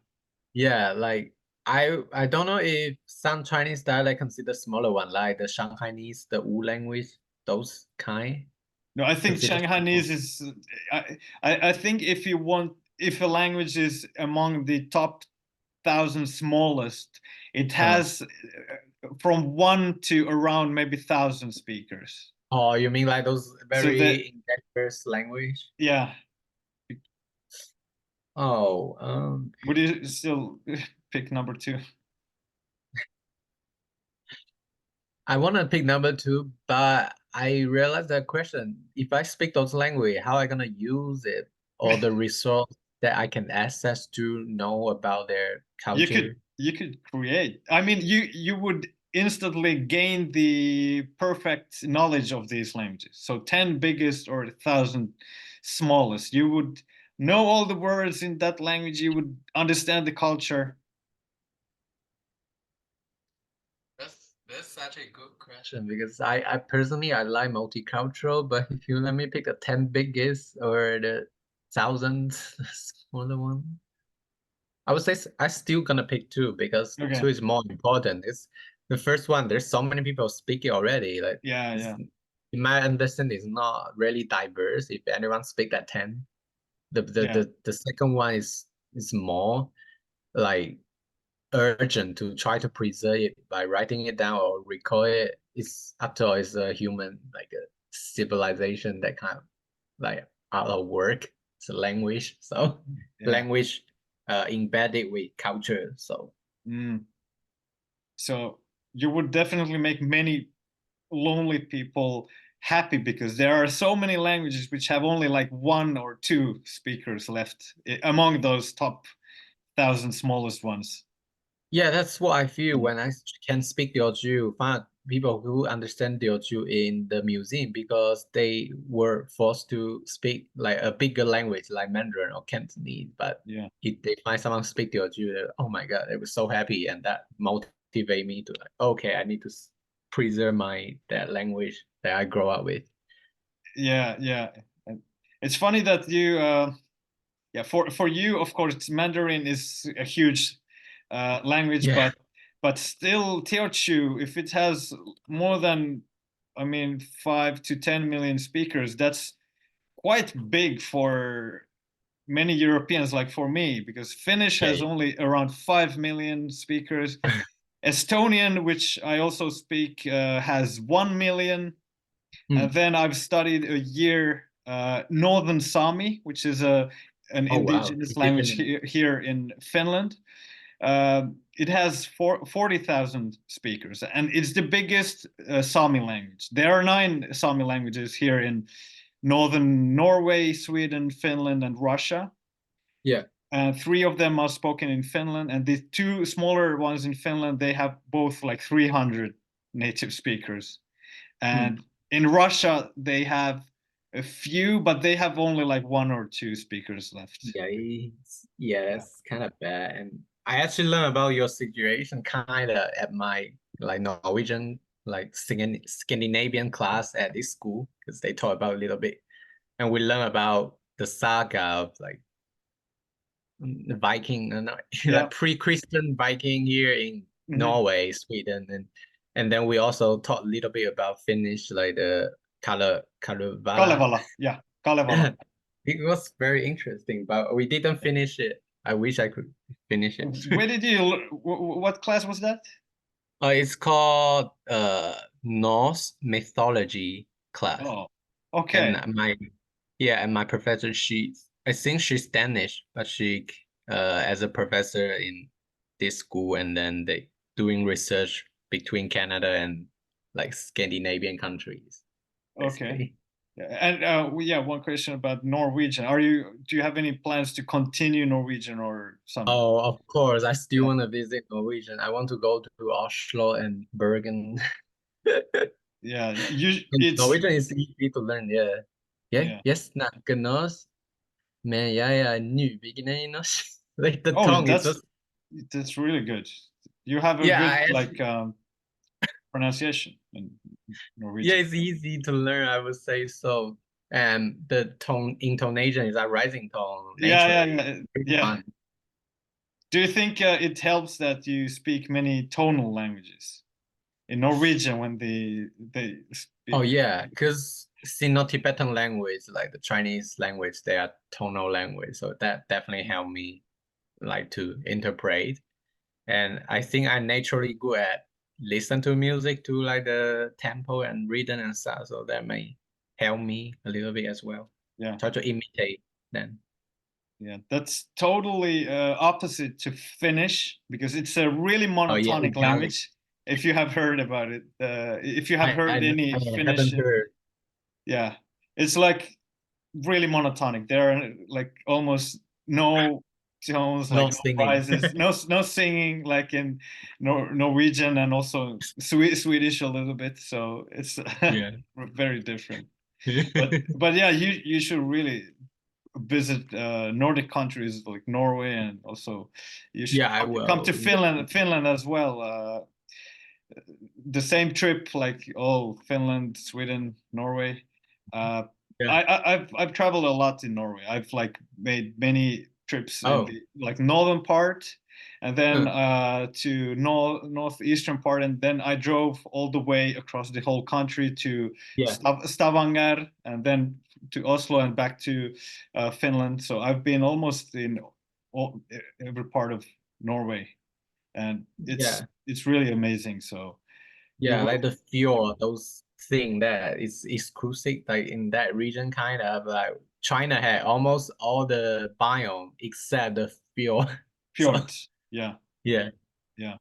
yeah, like I don't know if some Chinese dialect consider smaller one, like the Shanghainese, the Wu language, those kind No, I think consider small. Shanghainese is. I think if a language is among the top 1,000 smallest, it Uh, has from one to around maybe 1,000 speakers. oh, you mean like those So that, very diverse language? yeah, Oh, would you still pick number two? I want to pick number two, but I realized that question, if I speak those language, how I gonna use it or the resource that I can access to know about their culture? You could create. I mean, you would instantly gain the perfect knowledge of these languages. So 10 biggest or 1,000 smallest. You would know all the words in that language. You would understand the culture. That's such a good question because I personally I like multicultural, but if you let me pick the 10 biggest or the thousand smaller one, I would say I still gonna pick two because Okay. two is more important. It's the first one. There's so many people speaking already. Like Yeah, it's, yeah, in my understanding, is not really diverse. If anyone speak that 10, yeah, the second one is more like urgent to try to preserve it by writing it down or record it. It's after all, it's a human like a civilization that kind of like out of work. It's a language, so yeah. language embedded with culture. So Mm. So you would definitely make many lonely people happy because there are so many languages which have only like one or two speakers left among those top 1,000 smallest ones. yeah, that's what I feel Mm. when I can speak Teochew. Find people who understand Teochew in the museum because they were forced to speak like a bigger language like Mandarin or Cantonese. But Yeah, if they find someone speak Teochew, oh my God, they were so happy, and that motivate me to like, okay, I need to preserve my that language that I grow up with. yeah, yeah. And it's funny that you, yeah, for you, of course, Mandarin is a huge language, Yeah. but still Teochew, if it has more than, I mean, 5 to 10 million speakers, that's quite big for many Europeans, like for me, because Finnish has Yeah. only around 5 million speakers. Estonian, which I also speak, has 1 million. And Hmm. then I've studied a year Northern Sami, which is an Oh wow, indigenous language indigenous. here in Finland. It has 40,000 speakers, and it's the biggest Sami language. There are 9 Sami languages here in northern Norway, Sweden, Finland, and Russia. Yeah. 3 of them are spoken in Finland, and the two smaller ones in Finland, they have both like 300 native speakers. Hmm. And in Russia, they have a few, but they have only like 1 or 2 speakers left. Yeah, Yeah. that's kind of bad. And I actually learned about your situation kind of at my like Norwegian, like Scandinavian class at this school because they taught about a little bit, and we learn about the saga of like the Viking, Yeah. like pre-Christian Viking here in Hmm. Norway, Sweden, and then we also taught a little bit about Finnish, like the Kalevala. Kalevala. Yeah. Kalevala. It was very interesting, but we didn't finish it. I wish I could finish it. Where did you, what class was that? It's called Norse mythology class. Oh, And okay. my yeah, and my professor, I think she's Danish, but she as a professor in this school, and then they doing research between Canada and like Scandinavian countries, Okay. basically. And yeah, one question about Norwegian. Do you have any plans to continue Norwegian or some? Oh, of course, I still Yeah, want to visit Norwegian. I want to go to Oslo and Bergen. yeah. And It's Norwegian is easy to learn, yeah. Yeah, yeah. yes, snakker oss, men jeg er nybyggende i norsk. Like the Oh, tongue is just, that's really good. You have a yeah, good I like actually, pronunciation in yeah, Norwegian. it's easy to learn, I would say so. And the tone intonation is a rising tone Yeah, naturally. yeah, Very yeah. fun. Do you think it helps that you speak many tonal languages in Norwegian when they Oh speak? yeah, because Sino-Tibetan language, like the Chinese language, they are tonal language. So that definitely helped me like to interpret. And I think I'm naturally good at listen to music to like the tempo and rhythm and stuff. So that may help me a little bit as well. Yeah. Try to imitate then. Yeah, that's totally opposite to Finnish because it's a really Oh yeah, monotonic Italy. language. If you have heard about it, if you have heard I any Finnish, haven't heard. yeah, it's like really monotonic. There are like almost no tones, like No no singing. rises, no singing like in Norwegian and also Swedish a little bit. So it's Yeah. very different. But yeah, you should really visit Nordic countries like Norway, and also you should Yeah, I come will to in the future. Finland as well. The same trip, like oh, Finland, Sweden, Norway. Uh, Yeah. I've traveled a lot in Norway. I've like made many trips in Oh. the like northern part, and then Huh. to northeastern part, and then I drove all the way across the whole country to Yeah. Stavanger, and then to Oslo and back to Finland. So I've been almost in all, every part of Norway, and Yeah. it's really amazing. So you Yeah, like will, the fjord, those thing that is exclusive, like in that region, kind of like China had almost all the biome except the fjord. So fjords. Yeah, yeah. yeah.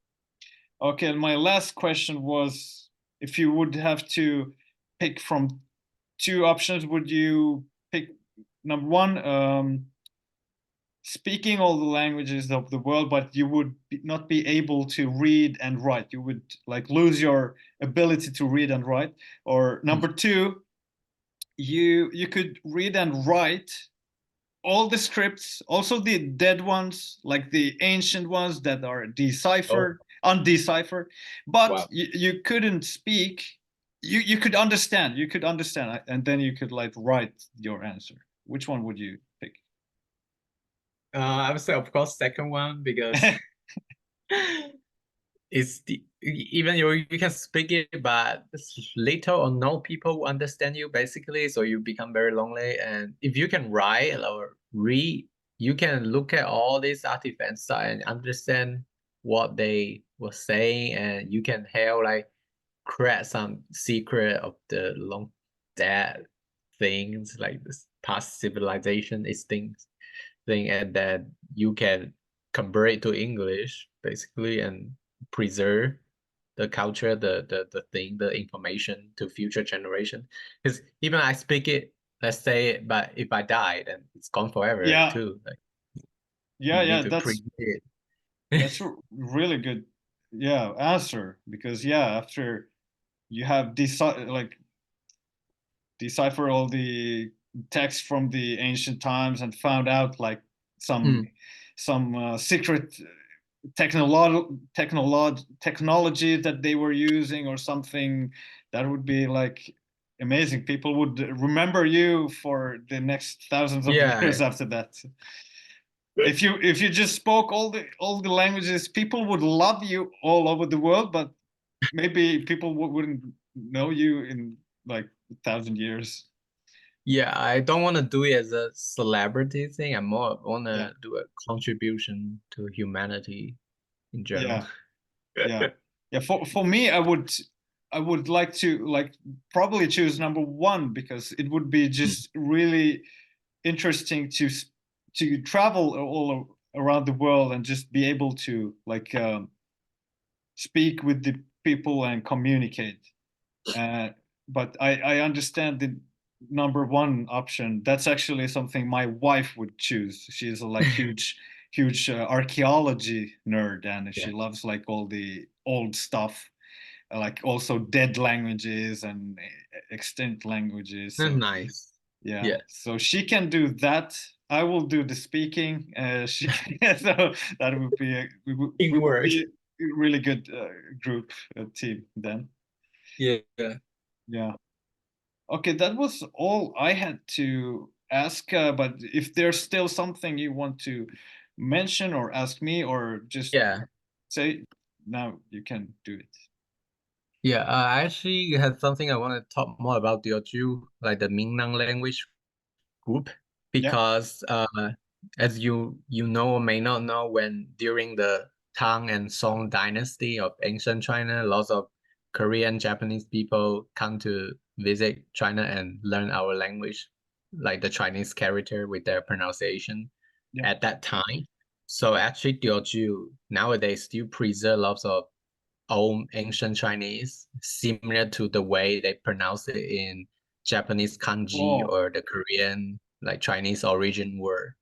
Okay, and my last question was if you would have to pick from two options, would you pick number one, speaking all the languages of the world, but you would not be able to read and write? You would like lose your ability to read and write. Or number two, you could read and write all the scripts, also the dead ones, like the ancient ones that are Oh, deciphered, undeciphered, but wow. you couldn't speak. You could understand. You could understand, and then you could like write your answer. Which one would you pick? I would say, of course, second one because it's the even you can speak it, but little or no people who understand you basically. So you become very lonely. And if you can write or read, you can look at all these artifacts and understand what they were saying, and you can help like crack some secret of the long dead things like this past civilization is thing, and then you can convert it to English basically and preserve the culture, the thing, the information to future generation. Because even I speak it, let's say, but if I die, then it's gone forever Yeah, too. Like yeah, you yeah. need to preserve it. That's a really good, yeah, answer because yeah, after you have like decipher all the text from the ancient times and found out like some Mm, secret technology that they were using or something, that would be like amazing. People would remember you for the next thousands of years yeah, after that. If you just spoke all the languages, people would love you all over the world, but maybe people wouldn't know you in like 1,000 years. yeah. I don't want to do it as a celebrity thing. I more want Yeah, to do a contribution to humanity in general. yeah, yeah, yeah. For me, I would like to like probably choose number one because it would be Mm. just really interesting to travel all around the world and just be able to like speak with the people and communicate. But I understand the number one option. That's actually something my wife would choose. She's a like huge archaeology nerd, and Yeah, she loves like all the old stuff, like also dead languages and extinct languages. that's So nice. yeah, Yeah, so she can do that. I will do the speaking. She can, so that would be we would teamwork. be a really good group team then. Yeah. Yeah. Okay, that was all I had to ask. But if there's still something you want to mention or ask me or just Yeah. say, now you can do it. Yeah, I actually had something I want to talk more about Teochew, like the Minnan language group, Yeah. because as you know or may not know, when during the Tang and Song dynasty of ancient China, lots of Korean, Japanese people come to visit China and learn our language, like the Chinese character with their pronunciation Yeah. at that time. So actually, Teochew nowadays still preserve lots of old ancient Chinese, similar to the way they pronounce it in Japanese kanji Oh. or the Korean, like Chinese origin word.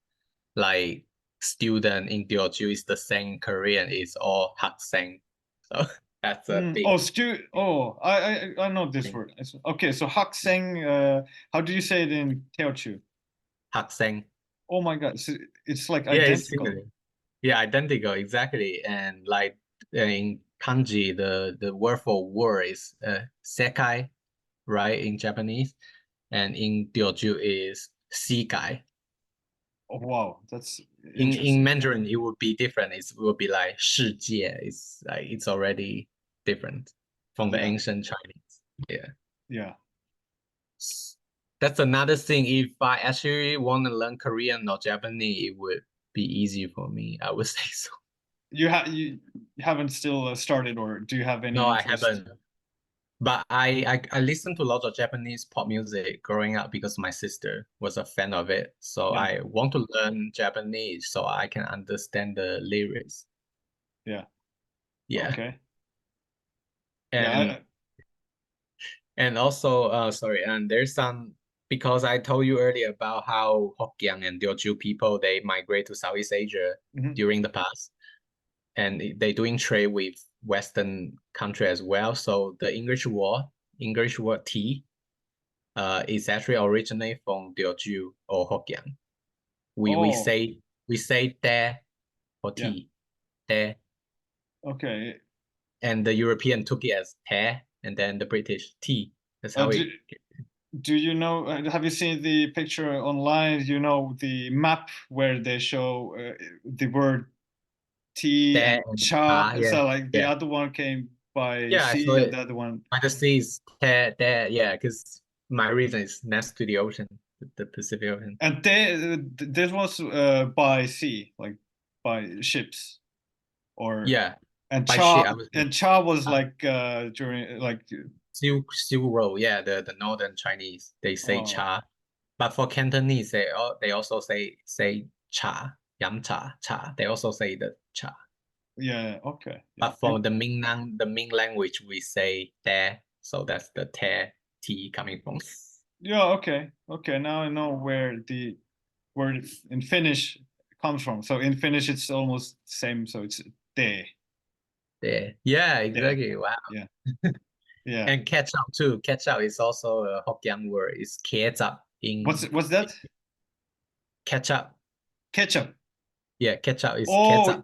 Like student in Teochew is the same Korean, it's all Hakseng. So that's a big Oh, Oh, I know this thing. word. Okay, so Hakseng. How do you say it in Teochew? Hakseng. Oh my God, it's like Yeah, it's identical. similar. Yeah, identical, exactly. And like in kanji, the word for word is sekai, right, in Japanese. And in Teochew is sikai. Oh, wow, that's In interesting. Mandarin, it would be different. It will be like 世界. It's like it's already different from the Yeah, ancient Chinese. Yeah. yeah. That's another thing. If I actually want to learn Korean or Japanese, it would be easy for me. I would say so. You haven't still started, or do you have No, any I interest? haven't. But I listened to lots of Japanese pop music growing up because my sister was a fan of it. So Yeah, I want to learn Japanese so I can understand the lyrics. yeah. Yeah. Okay. Yeah, And also sorry, and there's some because I told you earlier about how Hokkien and Teochew people they migrate to Southeast Asia mhm. during the past and they doing trade with Western country as well. So the English word tea is actually originate from Teochew or Hokkien. We we Oh, say we say te for yeah. tea, te, Okay. and the European took it as te, and then the British tea. That's Uh, how do it. do you know? Have you seen the picture online? You know the map where they show the word tea Te and and cha. ah, yeah, So like the yeah, other one came by yeah. I saw sea, and it. the other one. I just see it's te, te, yeah, because my region is next to the ocean, the Pacific Ocean. And this was by sea, like by ships, or Yeah, by ship. I was and cha was uh, like during like Silk Road. Yeah, the northern Chinese they say oh cha, but for Cantonese they also say cha, yam cha, cha. They also say the cha. yeah, okay, yeah. But for the the Ming language, we say te. So that's the te, t coming from. Yeah, okay, okay. Now I know where the word in Finnish comes from. So in Finnish it's almost the same. So it's te. There. Yeah, Yeah, exactly. Wow. yeah, yeah. And catch up too. Catch up is also a Hokkien word. It's catch up in What's that? catch up. Ketchup. Yeah, catch up is catch Oh, up.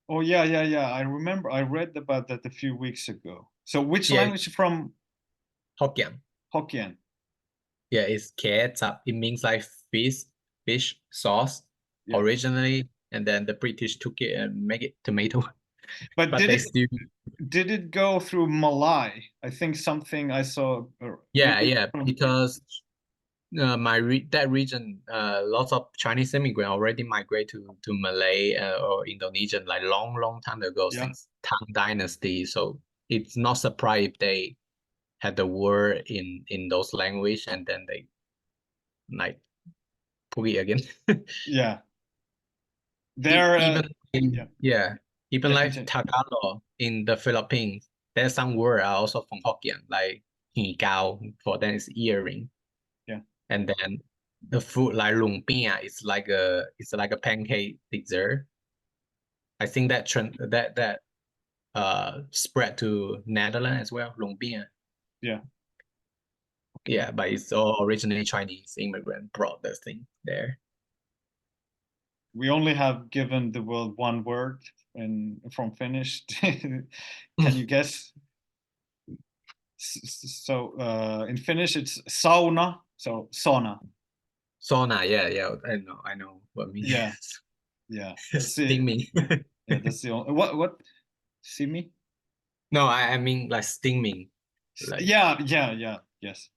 oh yeah, yeah, yeah. I remember I read about that a few weeks ago. So which Yeah, language from Hokkien. Hokkien? Yeah, it's catch up. It means like fish sauce Yeah. originally, and then the British took it and make it tomato. But But they still did it go through Malay? I think something I saw yeah, from because that region, lots of Chinese immigrant already migrate to Malay or Indonesian like long time ago yeah, since Tang Dynasty. So it's not surprised if they had the word in those language and then they like put it again. yeah. There Even yeah, in yeah, even yeah, like continue. Tagalog in the Philippines. there's some word are also from Hokkien, like hì gao, for them is earring. Yeah. And then the food like lung pia is like a pancake dessert. I think that spread to Netherlands as well, lung pia. Yeah. Okay. Yeah, but it's all originally Chinese immigrant brought this thing there. We only have given the world one word from Finnish. Can you guess? So in Finnish it's sauna, so sauna. Sauna, yeah, I know what it means. Yeah, yeah. That's the Steaming. yeah. That's the only what? See me? No, I mean like steaming, like Yeah, yes,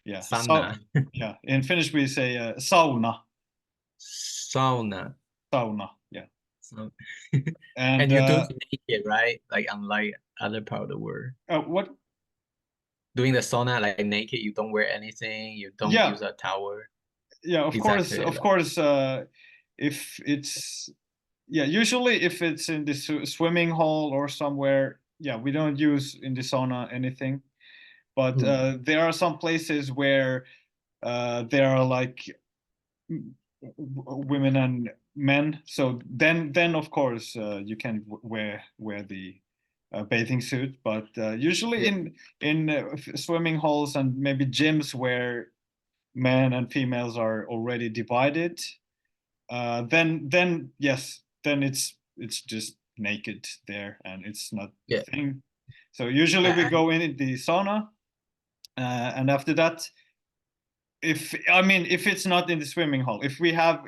yeah. sauna. So yeah, in Finnish we say sauna, Sauna. sauna. Yeah, So, and and you do it naked, right? Like unlike other part of the world. what? Doing the sauna like naked, you don't wear anything, you don't Yeah, use a towel. yeah. Exactly. Of course. If it's yeah, usually if it's in the swimming hall or somewhere, yeah, we don't use in the sauna anything. But there are some places where there are like women and men. So then of course you can wear the bathing suit. But usually Yeah. in swimming halls and maybe gyms where men and females are already divided, then yes, then it's just naked there and it's not a Yeah. thing. So usually we I, go in the sauna, and after that, if it's not in the swimming hall, if we have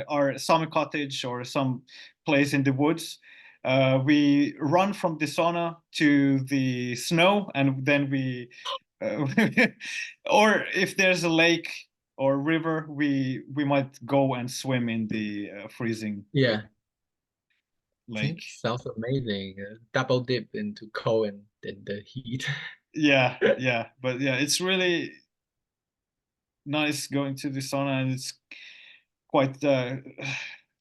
our summer cottage or some place in the woods, we run from the sauna to the snow, and then we uh, or if there's a lake or river, we might go and swim in the freezing yeah. lake. Sounds amazing. Double dip into cold and then the heat. Yeah, but yeah, it's really nice going to the sauna, and it's quite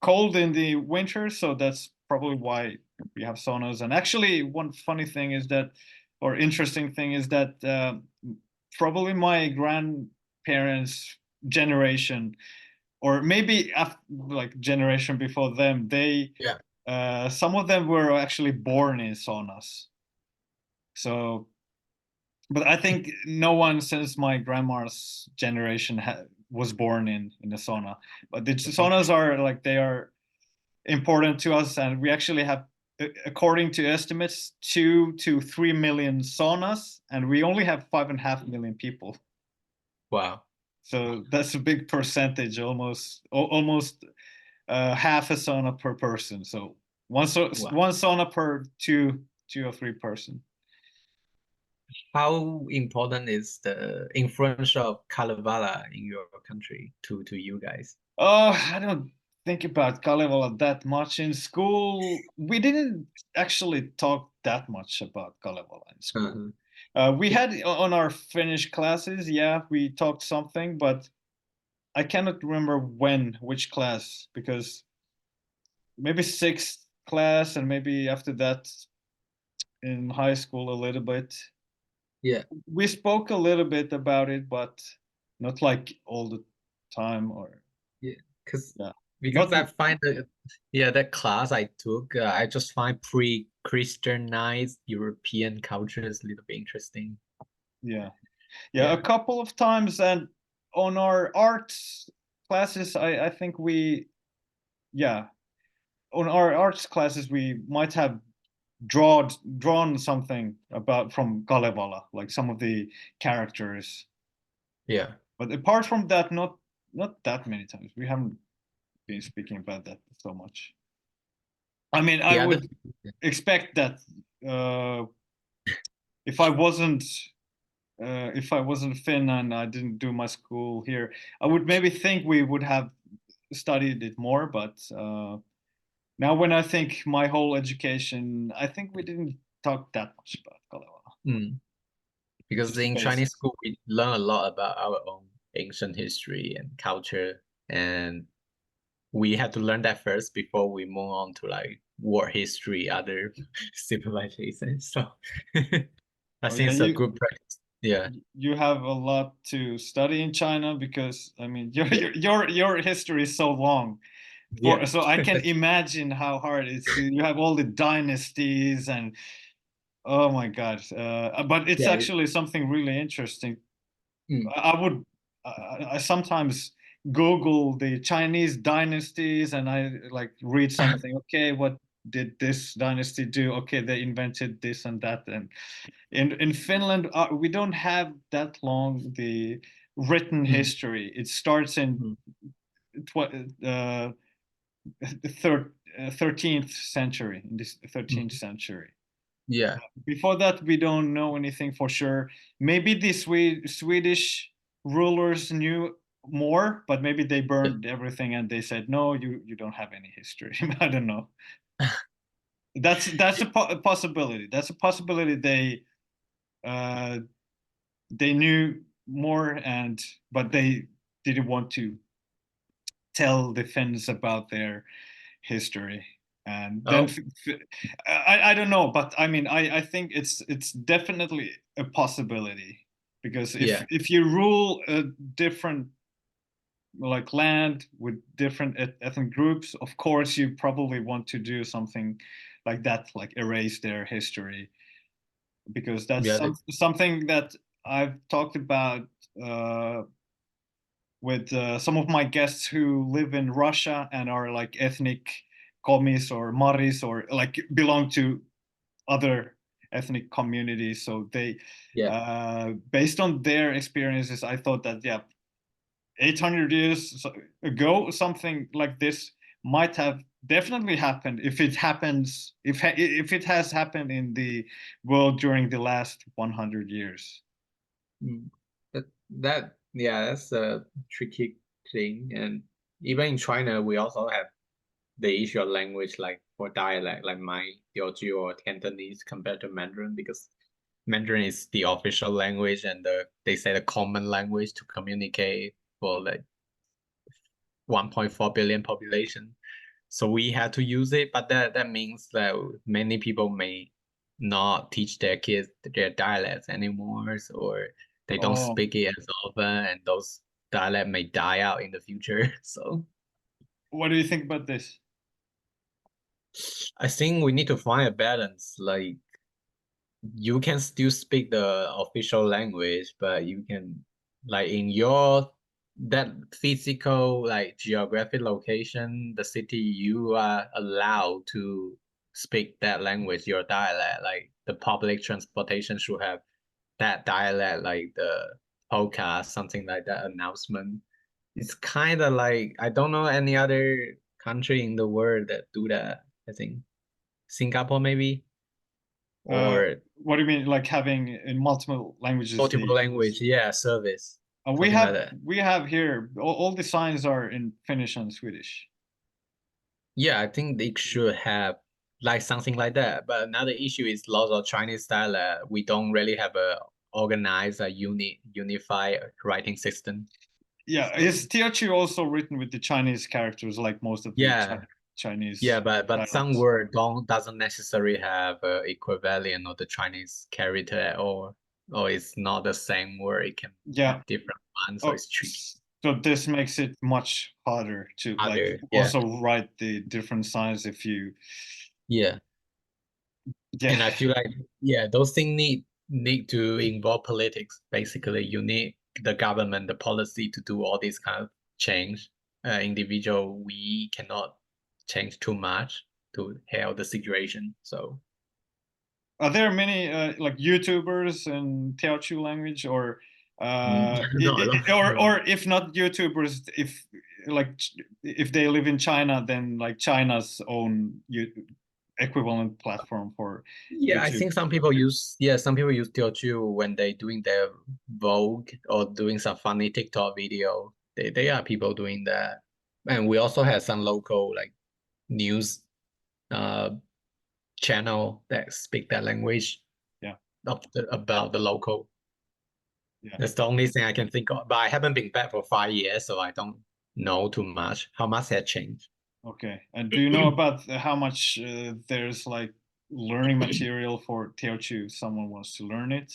cold in the winter, so that's probably why we have saunas. And actually, one funny thing is that, or interesting thing is that, probably my grandparents' generation, or maybe after, like generation before them, they Yeah. some of them were actually born in saunas. So, but I think no one since my grandma's generation was born in a sauna. But the saunas are like they are important to us, and we actually have, according to estimates, 2 to 3 million saunas, and we only have 5.5 million people. Wow. So that's a big percentage, almost half a sauna per person. So Wow. one sauna per two or three person. How important is the influence of Kalevala in your country to you guys? Oh, I don't think about Kalevala that much in school. We didn't actually talk that much about Kalevala in school. Uh-huh. We had on our Finnish classes, yeah, we talked something, but I cannot remember which class, because maybe sixth class, and maybe after that in high school a little bit. Yeah. We spoke a little bit about it, but not like all the time, or Yeah. Because yeah, because not I find that class I took, I just find pre-Christianized European cultures a little bit interesting. yeah. Yeah, a Yeah. couple of times, and on our arts classes, I think yeah, on our arts classes we might have drawn something about from Kalevala, like some of the characters. Yeah. But apart from that, not that many times. We haven't been speaking about that so much. I mean, I The other would expect that uh, if I wasn't if I wasn't Finn and I didn't do my school here, I would maybe think we would have studied it more. But now, when I think my whole education, I think we didn't talk that much about Kalevala. mm, because Just the in Chinese basics. school we learn a lot about our own ancient history and culture, and we have to learn that first before we move on to like world history, other civilizations. So I Oh think yeah, it's a good practice. Yeah. you have a lot to study in China because I mean your history is so long. Yeah. So I can imagine how hard it is. You have all the dynasties and oh my God. But it's Yeah. actually something really interesting. Mm. I would I sometimes Google the Chinese dynasties and I like read something. Okay, what did this dynasty do? Okay, they invented this and that. And in Finland, we don't have that long the written Mm. history. It starts in Mm. the 13th century. In this 13th Mm. century. Yeah. Before that, we don't know anything for sure. Maybe the Swedish rulers knew more, but maybe they burned everything and they said, "No, you don't have any history." I don't know. That's a possibility. That's a possibility. Uh, they knew more, but they didn't want to tell the Finns about their history. And then Oh, I don't know, but I mean I think it's definitely a possibility because yeah. if you rule a different like land with different ethnic groups, of course you probably want to do something like that, like erase their history, because that's Yeah. something that I've talked about uh, with some of my guests who live in Russia and are like ethnic Komis or Maris or like belong to other ethnic communities. So they, Yeah. based on their experiences, I thought that yeah, 800 years ago, something like this might have definitely happened if it happens if it has happened in the world during the last 100 years. Mm. That yeah, that's a tricky thing. And even in China, we also have the issue of language, like for dialect, like my Teochew or Cantonese compared to Mandarin, because Mandarin is the official language and they say the common language to communicate for like 1.4 billion population. So we had to use it, but that means that many people may not teach their kids their dialects anymore, or they don't Oh, speak it as often, and those dialect may die out in the future. So what do you think about this? I think we need to find a balance. Like you can still speak the official language, but you can like in your that physical like geographic location, the city, you are allowed to speak that language, your dialect. Like the public transportation should have that dialect, like the podcast, something like that announcement. It's kind of like I don't know any other country in the world that do that. I think Singapore maybe Uh, or what do you mean, like having in multiple languages? multiple The language, yeah, service, we something like have that. we have here all the signs are in Finnish and Swedish. Yeah, I think they should have like something like that. But another issue is lots of Chinese dialect. We don't really have a organized, unified writing system. Yeah, So is Teochew also written with the Chinese characters like most of the yeah, yeah, Chinese but some dialects? word don't doesn't necessarily have a equivalent of the Chinese character at all, or it's not the same word. It can Yeah. have different ones, so Oh, it's tricky. so this makes it much harder to like Other, yeah, also write the different signs if you yeah. yeah. And I feel like, yeah, those things need to involve politics. Basically, you need the government, the policy to do all this kind of change. Individual, we cannot change too much to help the situation. So Are there many like YouTubers in Teochew language or no, I don't or know. if not YouTubers, if like if they live in China, then like China's own equivalent platform for Yeah, I YouTube. think some people use Teochew when they doing their Vogue or doing some funny TikTok video. They are people doing that. And we also have some local like news uh channel that speak that language Yeah, about the local. yeah. That's the only thing I can think of. But I haven't been back for 5 years, so I don't know too much. How much has changed? Okay. And do you know about how much there's like learning material for Teochew if someone wants to learn it?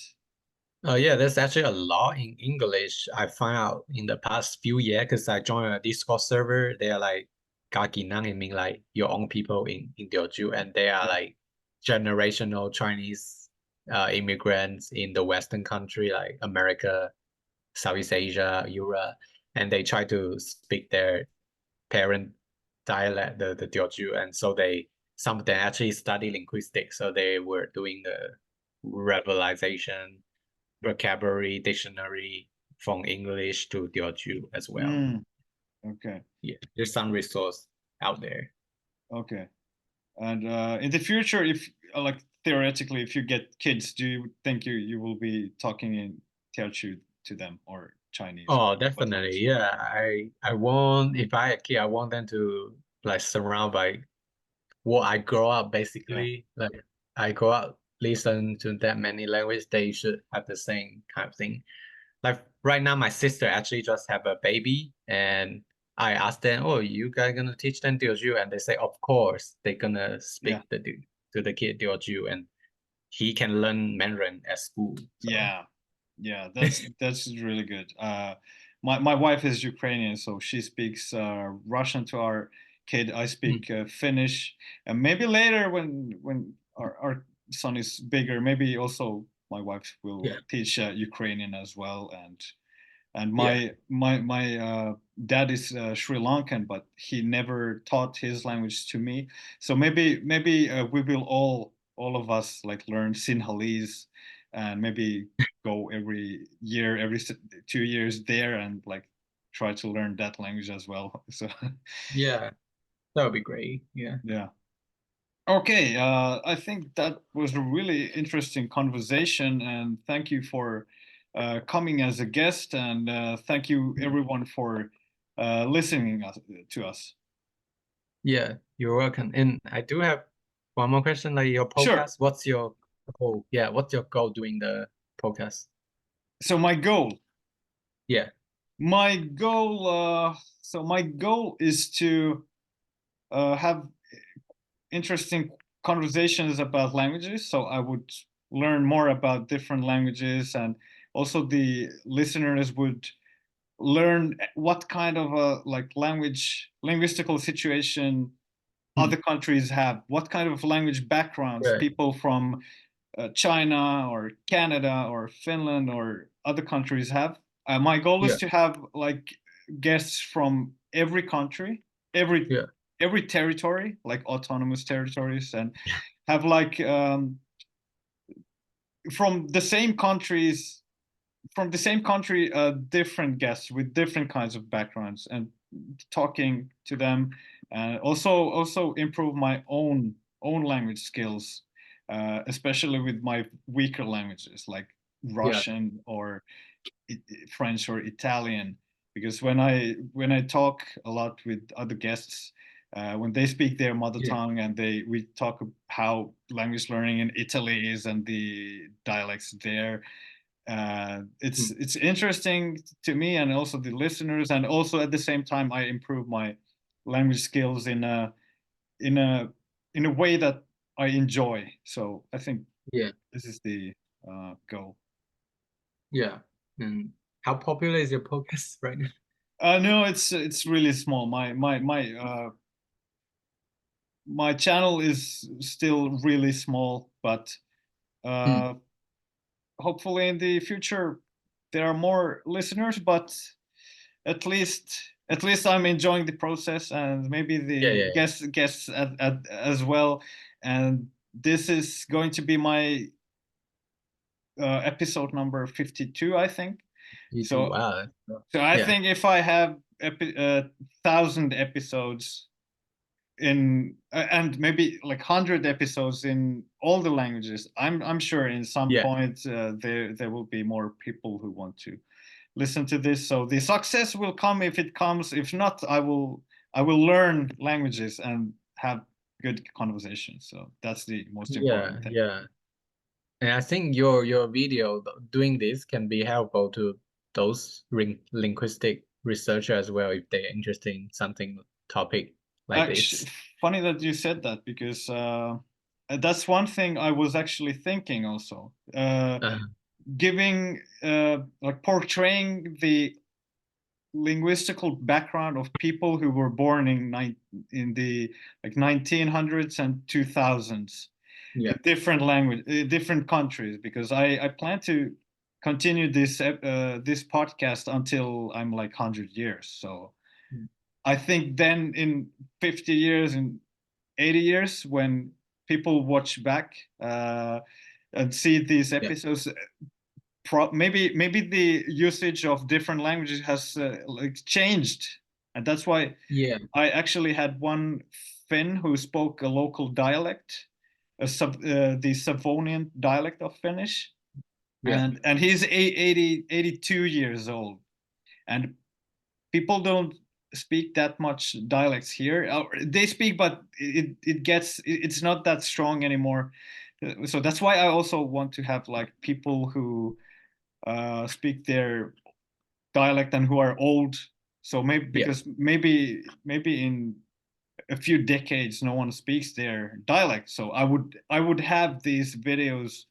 Oh yeah, there's actually a lot in English I found out in the past few years because I joined a Discord server. They are like Gaginang, I mean like your own people in Teochew, and they are Yeah. like generational Chinese immigrants in the Western country like America, Southeast Asia, Europe, and they try to speak their parent dialect, the Teochew, and so some of them actually study linguistics, so they were doing the revitalization vocabulary dictionary from English to Teochew as well. Mm, okay. Yeah, there's some resource out there. Okay. And in the future, if like theoretically, if you get kids, do you think you will be talking in Teochew to them or Chinese or Oh, what definitely. language? Yeah, I want if I had a kid, I want them to like surround by what I grow up Yeah. basically. Like I grow up listen to that many language, they should have the same kind of thing. Like right now, my sister actually just have a baby, and I asked them, "Oh, you guys gonna teach them Teochew?" And they say, "Of course, they're gonna Yeah. speak to the kid Teochew, and he can learn Mandarin at school." So Yeah. Yeah. That's really good. My wife is Ukrainian, so she speaks Russian to our kid. I mm, speak Finnish, and maybe later when our son is bigger, maybe also my wife will yeah, teach Ukrainian as well. And yeah, my dad is Sri Lankan, but he never taught his language to me. So maybe we will all of us like learn Sinhalese and maybe go every year, 2 years there and like try to learn that language as well. So yeah. That would be great. Yeah, yeah. Okay, I think that was a really interesting conversation, and thank you for coming as a guest, and thank you mm, everyone for listening to us. yeah. You're welcome. And I do have one more question. Like your Sure. podcast, what's your goal? Yeah, what's your goal doing the podcast? So Yeah. my goal, my goal is to have interesting conversations about languages. So I would learn more about different languages, and also the listeners would learn what kind of a like linguistical situation Mm, other countries have, what kind of language backgrounds right. people from China or Canada or Finland or other countries have. My goal is Yeah. to have like guests from every country, every Yeah. every territory, like autonomous territories, and have like from the same countries from the same country, different guests with different kinds of backgrounds, and talking to them, and also improve my own language skills, especially with my weaker languages like Yeah. Russian or French or Italian. Because when I talk a lot with other guests, when they speak their mother Yeah. tongue and we talk how language learning in Italy is and the dialects there, it's Mm, it's interesting to me and also the listeners, and also at the same time I improve my language skills in a in a way that I enjoy. So I think yeah. this is the goal. Yeah. And how popular is your podcast right now? No, it's really small. My channel is still really small, but Mm, uh, hopefully in the future there are more listeners. But at least I'm enjoying the process, and maybe yeah. the Yeah. Yeah. guests as well. And this is going to be my episode number 52, I think. You too. So Wow. so I Yeah. think if I have 1,000 episodes in and maybe like 100 episodes in all the languages, I'm sure in some Yeah. point there will be more people who want to listen to this. So the success will come if it comes. If not, I will learn languages and have good conversations. So that's the most Yeah. important thing. Yeah. And I think your video doing this can be helpful to those linguistic researchers as well if they're interested in something topic. like Actually, this. funny that you said that because that's one thing I was actually thinking also. Uh, Giving like portraying the linguistical background of people who were born in the like 1900s and 2000s in yeah, different language different countries, because I plan to continue this podcast until I'm like 100 years. So mm, I think then in 50 years and 80 years, when people watch back and see these yeah, episodes, maybe the usage of different languages has like changed, and that's why yeah, I actually had one Finn who spoke a local dialect, the Savonian dialect of Finnish, yeah, and he's 82 years old, and people don't speak that much dialects here. They speak, but it's not that strong anymore. So that's why I also want to have like people who speak their dialect and who are old. So maybe yeah, because maybe in a few decades no one speaks their dialect. So I would have these videos,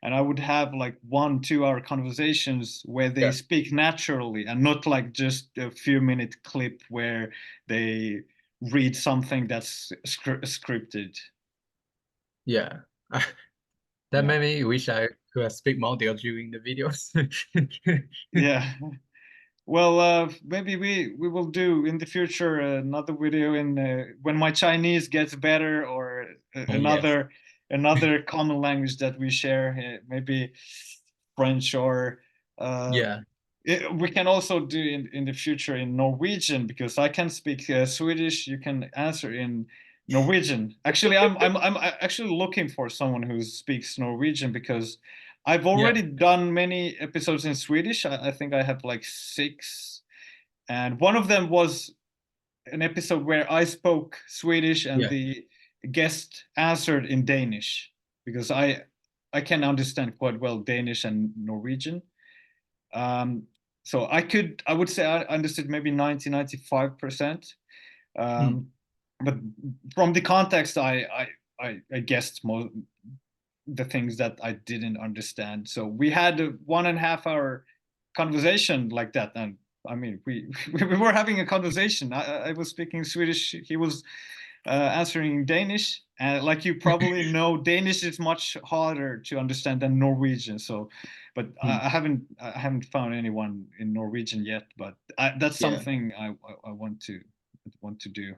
and I would have like 1-2 hour conversations where they yeah, speak naturally and not like just a few minute clip where they read something that's scripted. yeah. That Yeah. made me wish I could speak more Teochew in the videos. Yeah. Well, maybe we will do in the future another video in when my Chinese gets better, or Yes. another common language that we share, maybe French, or uh, Yeah. we can also do in the future in Norwegian, because I can speak Swedish. You can answer in Norwegian. Actually, I'm actually looking for someone who speaks Norwegian, because I've Yeah. already done many episodes in Swedish. I think I have like 6, and one of them was an episode where I spoke Swedish and Yeah. the guest answered in Danish, because I can understand quite well Danish and Norwegian. Um, so I would say I understood maybe 95%. Mm. But from the context, I guessed the things that I didn't understand. So we had a 1.5 hour conversation like that, and I mean we were having a conversation. I was speaking Swedish. He was answering Danish. And like you probably know, Danish is much harder to understand than Norwegian. So, but Mm. I haven't found anyone in Norwegian yet. But that's Yeah. something I want to do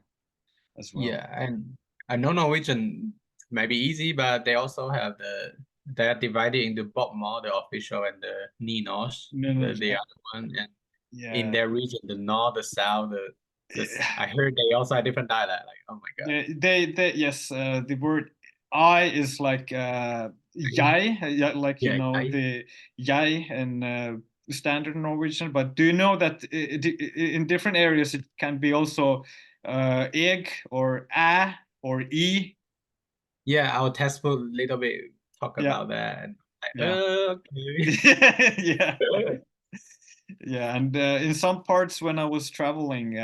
as well. Yeah. And I know Norwegian may be easy, but they also have they're divided into Bokmål, the official, and the Ninos, No, no, the other one. And in yeah. their region, the north, the south, I heard they also have different dialect. Like, oh my God. They yes, the word I is like jeg, yeah, like Yeah. the jeg in standard Norwegian. But do you know that in different areas it can be also eg or a or e? Yeah, our textbook little bit talk Yeah, about that. And like, yeah, okay. yeah. Yeah, and in some parts when I was traveling,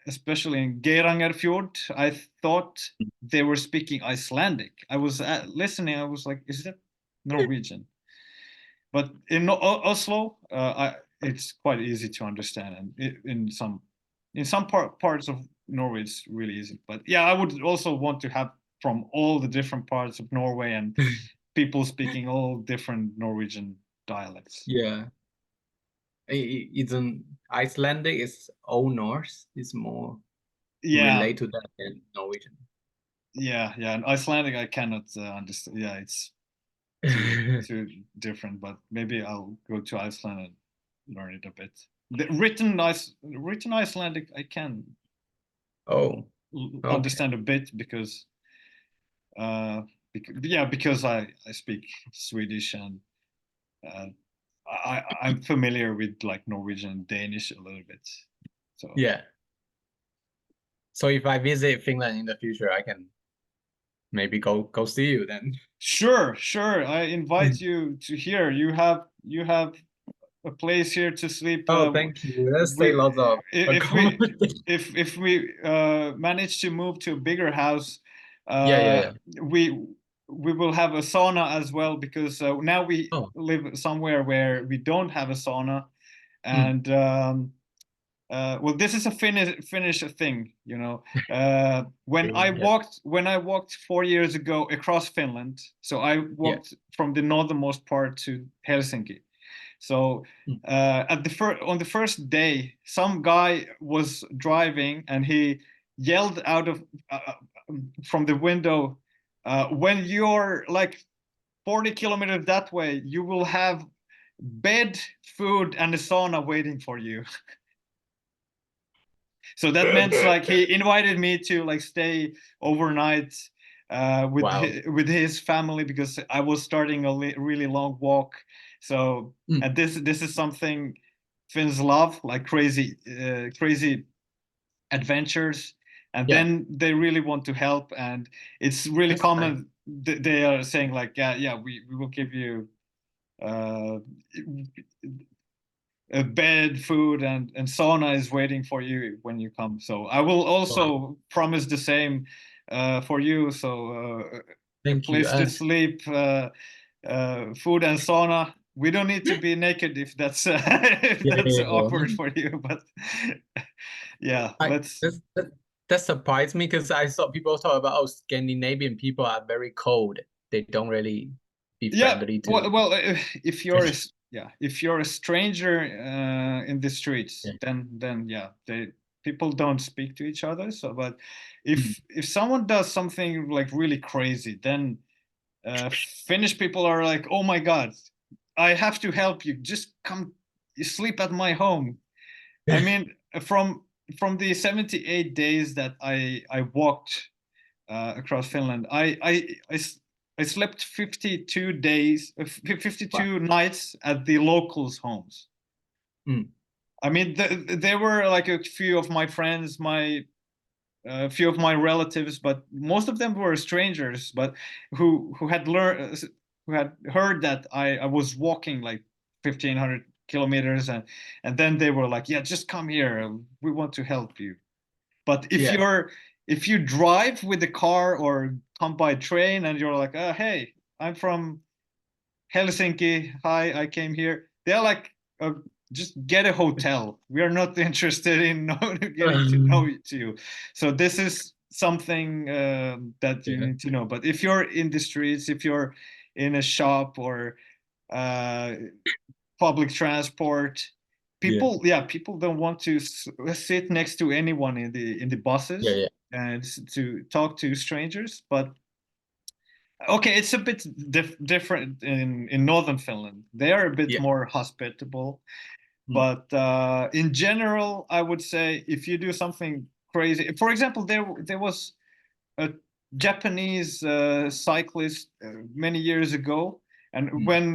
especially in Geirangerfjord, I thought they were speaking Icelandic. I was listening. I was like, "Is that Norwegian?" But in Oslo, it's quite easy to understand, and in some parts of Norway, it's really easy. But yeah, I would also want to have from all the different parts of Norway and people speaking all different Norwegian dialects. Yeah. It's an Icelandic is Old Norse. It's more Yeah, related to that than Norwegian. yeah. And Icelandic, I cannot understand. Yeah, it's too different. But maybe I'll go to Iceland and learn it a bit. The written Icelandic, I can Oh, okay. understand a bit, because because I speak Swedish, and uh, I'm familiar with like Norwegian and Danish a little bit. So Yeah. So if I visit Finland in the future, I can maybe go see you then. sure, I invite you to here. You have a place here to sleep. Oh, thank you. Let's say We, lots of if we accommodation. if we manage to move to a bigger house, Yeah, yeah, uh, yeah. we will have a sauna as well, because now we Oh, live somewhere where we don't have a sauna, mm, and well, this is a Finnish thing, you know. yeah, When I walked 4 years ago across Finland, so I yeah. walked from the northernmost part to Helsinki. So Mm. on the first day, some guy was driving and he yelled out of from the window, "When you're like 40 kilometers that way, you will have bed, food, and a sauna waiting for you." So that meant like he invited me to like stay overnight Wow. with his family, because I was starting a really long walk. So Mm, and this is something Finns love, like crazy adventures, and yeah. then they really want to help, and it's really That's nice. common. They are saying like, yeah, we will give you uh, a bed, food, and sauna is waiting for you when you come. So I will Wow. also promise the same for you. So a Thank you. place to sleep, food, and sauna. We don't need to be naked if that's if Yeah, that's yeah, awkward yeah. for you. But yeah, I let's. that surprised me because I saw people talk about, oh, Scandinavian people are very cold. They don't really be Yeah, friendly to. well, if you're if you're a stranger in the streets, Yeah. then yeah, people don't speak to each other. So, but Mm. if someone does something like really crazy, then Finnish people are like, "Oh my God, I have to help you. Just come, you sleep at my home." I mean, from the 78 days that I walked across Finland. I slept 52 days, Wow. 52 nights at the locals' homes. Mm. I mean, there were like a few of my friends, few of my relatives, but most of them were strangers, but who had learned, who had heard that I was walking like 1,500 kilometers, and then they were like, yeah, just come here, we want to help you. But Yeah. if you drive with the car or come by train and you're like, hey, I'm from Helsinki. Hi, I came here. They're like, just get a hotel. We are not interested in getting to know you. So this is something that you Yeah. need to know. But if you're in the streets, if you're in a shop or uh, public transport, Yeah. people don't want to sit next to anyone in the Yeah. buses Yeah. and to talk to strangers. But okay, it's a bit different in northern Finland. They are a bit Yeah. more hospitable, Mm. but in general, I would say if you do something crazy, for example, there was a Japanese cyclist many years ago, and Mm. when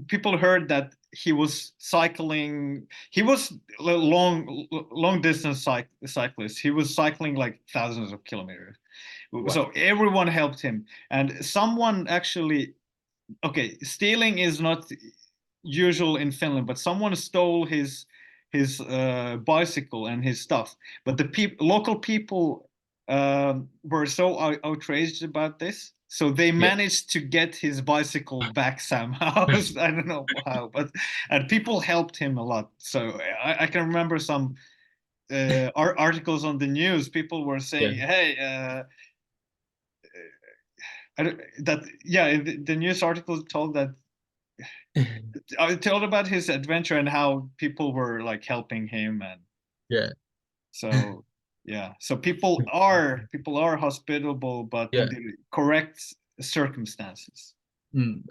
people heard that he was cycling, he was long distance cyclist. He was cycling like thousands of kilometers. Wow. So everyone helped him, and someone actually, okay, stealing is not usual in Finland, but someone stole his bicycle and his stuff. But the local people were so outraged about this, so they Yeah. managed to get his bicycle back somehow. I don't know how, but and people helped him a lot. So I can remember some articles on the news. People were Yeah. saying, "Hey." That yeah, the news article told that I told about his adventure and how people were like helping him, and Yeah. so yeah, so people are hospitable, but in Yeah. the correct circumstances. Mm.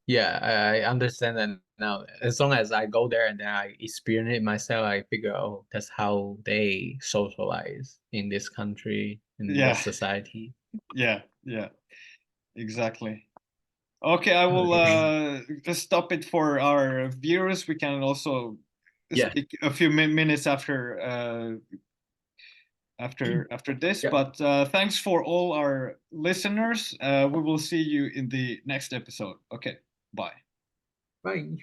Yeah, I understand that now. As long as I go there and then I experience it myself, I figure, oh, that's how they socialize in this country, in the Yeah, society. yeah, exactly. Okay, I will Okay. just stop it for our viewers. We can also Yeah. speak a few minutes after this. Yeah. But thanks for all our listeners. We will see you in the next episode. Okay, bye. Bye.